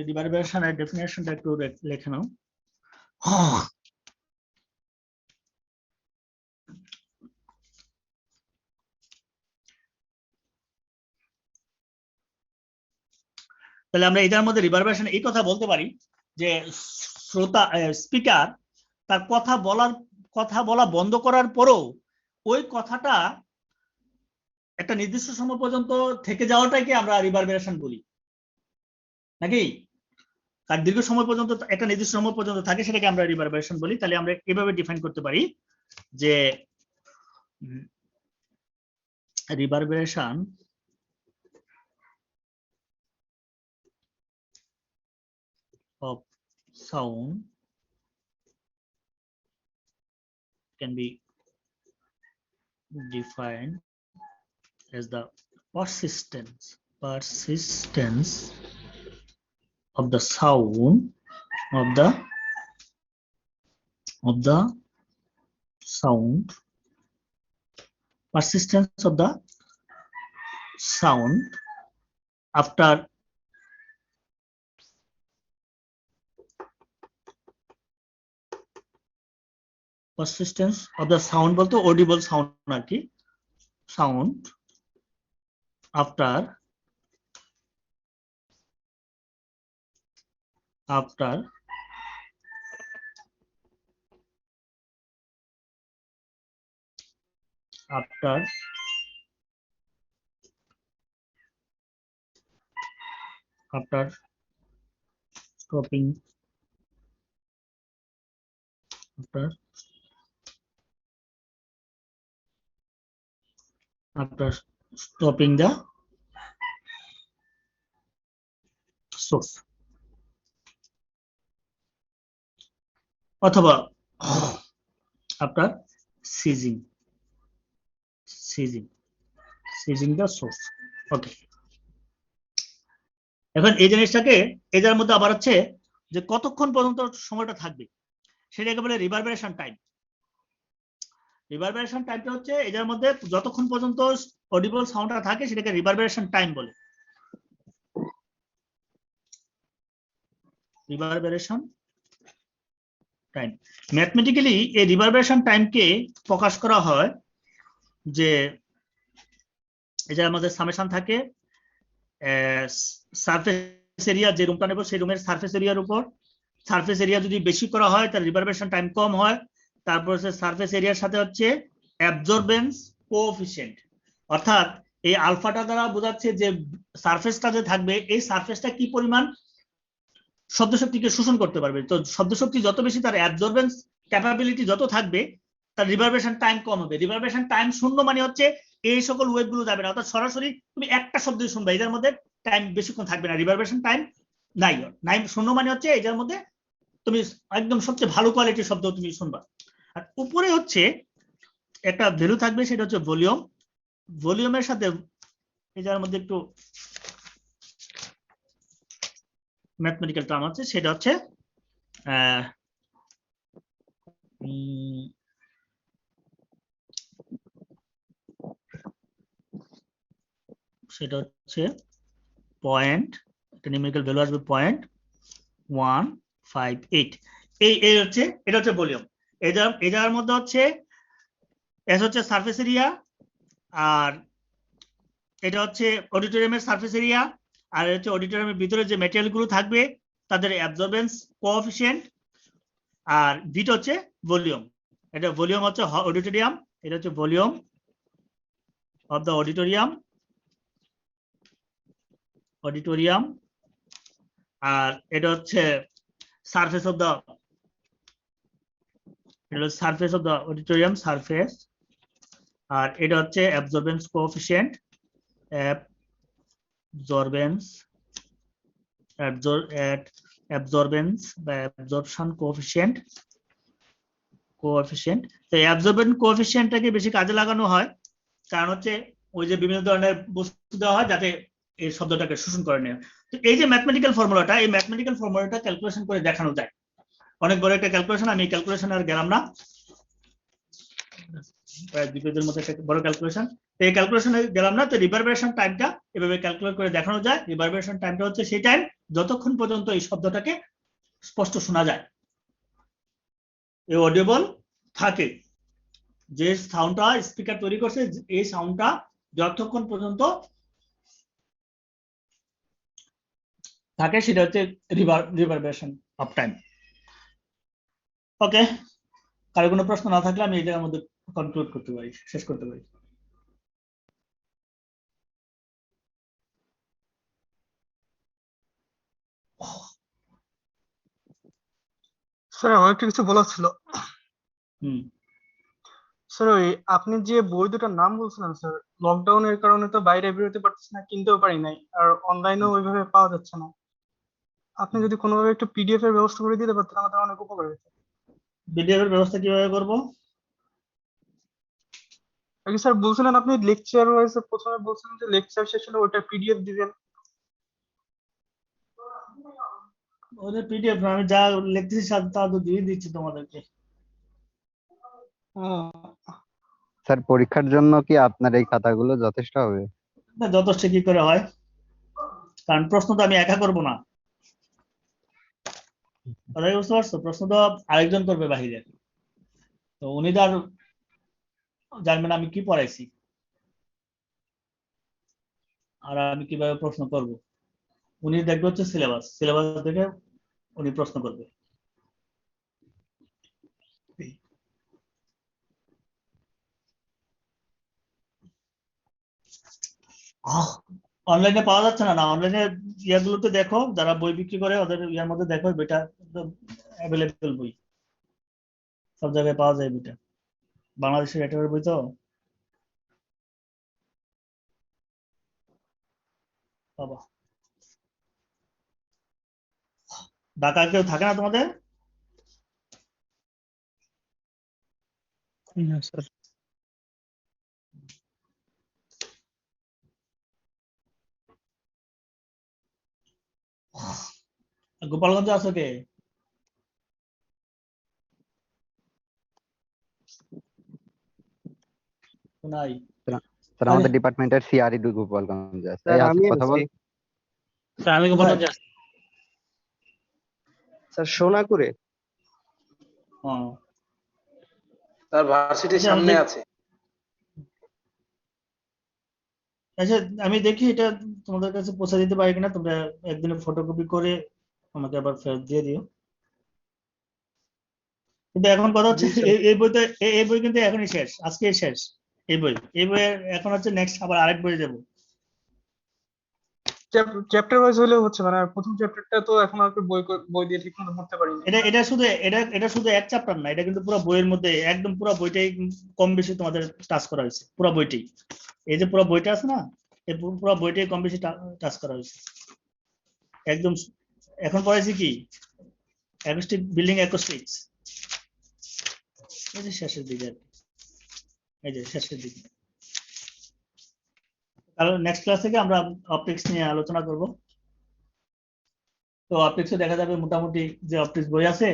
রিভারবেরেশনের ডেফিনেশনটা একটু লিখে নাও। তাহলে আমরা এটার মধ্যে রিভারবেরেশন এই কথা বলতে পারি যে শ্রোতা স্পিকার তার কথা বলা বন্ধ করার পরও ওই কথাটা একটা নির্দিষ্ট সময় পর্যন্ত থেকে যাওয়াটাকে আমরা রিভারবেরেশন বলি নাকি, আর দীর্ঘ সময় পর্যন্ত একটা নির্দিষ্ট সময় পর্যন্ত থাকে সেটাকে আমরা রিভারবেরেশন বলি। তাহলে আমরা এভাবে ডিফাইন করতে পারি যে রিভারবেরেশন of sound can be defined as the persistence of the sound persistence of the sound after persistence of the sound বলতে audible sound আর কি, sound after stopping the source অথবা after ceasing the source। ওকে, এখন এই জিনিসটাকে এটার মধ্যে আবার হচ্ছে যে কতক্ষণ পর্যন্ত সময়টা থাকবে সেটাকে বলে রিভারবেরেশন টাইম। রিভারবেরেশন টাইমটা হচ্ছে এটার মধ্যে যতক্ষণ পর্যন্ত অডিবল সাউন্ডটা থাকে সেটাকে রিভারবেরেশন টাইম বলে। রিভারবেরেশন টাইম ম্যাথমেটিক্যালি এই রিভারবেরেশন টাইমকে প্রকাশ করা হয় যে এটার মধ্যে সামেশন থাকে সারফেস এরিয়া, যে রুমটা নেব সেই রুমের সারফেস এরিয়ার উপর। সারফেস এরিয়া যদি বেশি করা হয় তাহলে রিভারবেরেশন টাইম কম হয়। তারপর সারফেস এরিয়ার সাথে হচ্ছে অ্যাবজর্বেন্স কোএফিসিয়েন্ট, অর্থাৎ এই আলফাটা দ্বারা বোঝাচ্ছে যে সারফেসটা যে থাকবে এই সারফেসটা কি পরিমাণ শব্দ শক্তিকে শোষণ করতে পারবে। তো শব্দ শক্তি যত বেশি তার অ্যাবজর্বেন্স ক্যাপাবিলিটি যত থাকবে তার রিভারবেরেশন টাইম কম হবে। রিভারবেরেশন টাইম শূন্য মানে হচ্ছে এই সকল ওয়েভ গুলো যাবে না, অর্থাৎ সরাসরি তুমি একটা শব্দ শুনবে, এটার মধ্যে টাইম বেশিক্ষণ থাকবে না, রিভারবেরেশন টাইম নাই। শূন্য মানে হচ্ছে এটার মধ্যে তুমি একদম সবচেয়ে ভালো কোয়ালিটির শব্দ তুমি শুনবা। আর উপরে হচ্ছে একটা ভ্যালু থাকবে, সেটা হচ্ছে ভলিউম। ভলিউমের সাথে এটার মধ্যে একটু ম্যাথমেটিক্যাল টার্ম আছে, সেটা হচ্ছে পয়েন্ট, একটা নিউমেরিক্যাল ভ্যালু আসবে 0.158। এই হচ্ছে এটা হচ্ছে ভলিউম। এটার মধ্যে হচ্ছে এস হচ্ছে সারফেস এরিয়া, আর এটা হচ্ছে অডিটোরিয়ামের সারফেস এরিয়া, আর হচ্ছে অডিটোরিয়ামের ভিতরে যে ম্যাটেরিয়াল গুলো থাকবে তাদের অ্যাবজর্বেন্স কোএফিসিয়েন্ট, আর বিটা হচ্ছে ভলিউম। এটা ভলিউম হচ্ছে অডিটোরিয়াম, এটা হচ্ছে ভলিউম অফ দ্য অডিটোরিয়াম, আর এটা হচ্ছে surface of the auditorium surface, আর এটা হচ্ছে অ্যাবজর্বেন্স কোএফিসিয়েন্ট, অ্যাবজর্পশন কোএফিসিয়েন্ট। তো অ্যাবজর্বেন্ট কোএফিসিয়েন্টটাকে বেশি কাজে লাগানো হয়, কারণ হচ্ছে ওই যে বিভিন্ন ধরনের বস্তু দেওয়া হয় যাতে এই শব্দটাকে শোষণ করে নেয়। তো এই যে ম্যাথমেটিক্যাল ফর্মুলাটা, এই ম্যাথমেটিক্যাল ফর্মুলাটা ক্যালকুলেশন করে দেখানো যায়। অনেক বড় একটা ক্যালকুলেশন, আমি ক্যালকুলেশন আর গেলাম না, প্রায় 2 পেজের মতো একটা বড় ক্যালকুলেশন, তো এই ক্যালকুলেশনে গেলাম না। তো রিভারবেরেশন টাইমটা এভাবে ক্যালকুলেট করে দেখানো যায়। রিভারবেরেশন টাইমটা হচ্ছে সেই টাইম যতক্ষণ পর্যন্ত এই শব্দটাকে স্পষ্ট শোনা যায়, এই অডিবল থাকে, যে সাউন্ডটা স্পিকার তৈরি করছে এই সাউন্ডটা যতক্ষণ পর্যন্ত থাকে সেটা হচ্ছে রিভারবেরেশন অফ টাইম। ওকে, কারো কোনো প্রশ্ন না থাকলে আমি এটার মধ্যে কনক্লুড করতে পারি, শেষ করতে পারি। স্যার আমার একটু কিছু বলার ছিল। হুম স্যার ওই আপনি যে বই দুটার নাম বলছিলেন স্যার, লকডাউনের কারণে তো বাইরে বেরোতে পারতেছি না, কিনতেও পারি নাই, আর অনলাইনেও ওইভাবে পাওয়া যাচ্ছে না। আপনি যদি কোনোভাবে একটু পিডিএফ এর ব্যবস্থা করে দিতে পারতেন আমাদের অনেক উপকার হতো। পিডিএফ এর ব্যবস্থা কিভাবে করব? আগে স্যার বলছিলেন আপনি লেকচার ওয়াইজ, প্রথমে বলছিলেন যে লেকচার শেষ হলে ওটা পিডিএফ দিবেন। ওদের পিডিএফ আমি যা লিখতেছি তা তো দিয়ে দিচ্ছি তোমাদেরকে। স্যার পরীক্ষার জন্য কি আপনার এই খাতাগুলো যথেষ্ট হবে? না, যথেষ্ট কি করে হয়, কারণ প্রশ্ন তো আমি একা করব না, কথা কি বুঝতে পারছো? প্রশ্ন তো আরেকজন করবে বাহিরে, তো উনি তো আর জানবেন আমি কি পড়াইছি আর আমি কিভাবে প্রশ্ন করব। উনি দেখবে হচ্ছে সিলেবাস, সিলেবাস দেখে উনি প্রশ্ন করবে। অনলাইনে পাওয়া যাচ্ছে না, অনলাইনে ইয়াগুলোতে দেখো, যারা বই বিক্রি করে ওদের ইয়ার মধ্যে দেখো, বইটা অ্যাভেলেবেল বই, সব জায়গায় পাওয়া যায় বইটা, বাংলাদেশের রাইটারের বই তো। বাবা, ঢাকায় কেউ থাকে না তোমাদের? না স্যার। গোপালগঞ্জে আছো কে? নাই? স্যার আমাদের ডিপার্টমেন্টের সিআরই গোপালগঞ্জে আছে। এই আসিফ কথা বল। স্যার আমি গোপালগঞ্জে আছি স্যার, সোনাকুরে স্যার, ভার্সিটির সামনে আছে। আচ্ছা, আমি দেখি এটা তোমাদের কাছে পৌঁছে দিতে পারি কিনা, তোমরা একদিনে ফটোকপি করে আমাকে আবার ফেরত দিয়ে দিও। কিন্তু এখন কথা হচ্ছে এই বইতে, এই বই কিন্তু এখনই শেষ, আজকে শেষ এই বই। এই বই এখন হচ্ছে নেক্সট আবার আরেক বই দেবো। চ্যাপ্টার ওয়াইজ হলেও হচ্ছে, মানে প্রথম চ্যাপ্টারটা তো এখন আর বই দিয়ে ঠিক মতো পড়তে পারি না। এটা শুধু এক চ্যাপ্টার না, এটা কিন্তু পুরো বইয়ের মধ্যে একদম পুরো বইটাই কম বেশি তোমাদের টাচ করা হয়েছে, পুরো বইটাই। এই যে পুরো বইটা আছে না, এই পুরো বইটাই কম বেশি টাচ করা হয়েছে একদম। এখন পড়াইছি কি, অ্যাকোস্টিক বিল্ডিং অ্যাকোস্টিক্স, এই যে শেষের দিকে, এই যে শেষের দিকে। কারণ নেক্সট ক্লাস থেকে আমরা অপটিক্স নিয়ে আলোচনা করব। তো অপটিক্সে দেখা যাবে মোটামুটি যে অপটিক্স বই আছে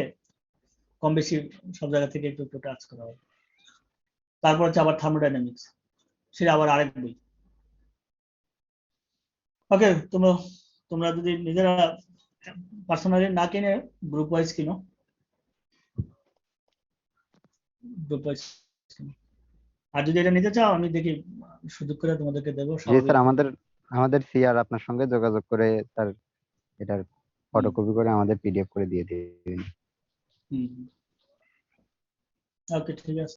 কম বেশি সব জায়গা থেকে একটু একটু টাচ করা হবে। তারপর হচ্ছে আবার থার্মোডাইনামিক্স, সেটা আবার আরেক বই। ওকে, তোমরা যদি নিজেরা পার্সোনালি না কিনে গ্রুপ ওয়াইজ কিনো, গ্রুপ ওয়াইজ। আর যদি এটা নিতে চাও আমি দেখি সুযোগ করে তোমাদেরকে দেবো। জি স্যার, আমাদের সিআর আপনার সঙ্গে যোগাযোগ করে তার এটার ফটোকপি করে আমাদের পিডিএফ করে দিয়ে দিবেন। ওকে, ঠিক আছে।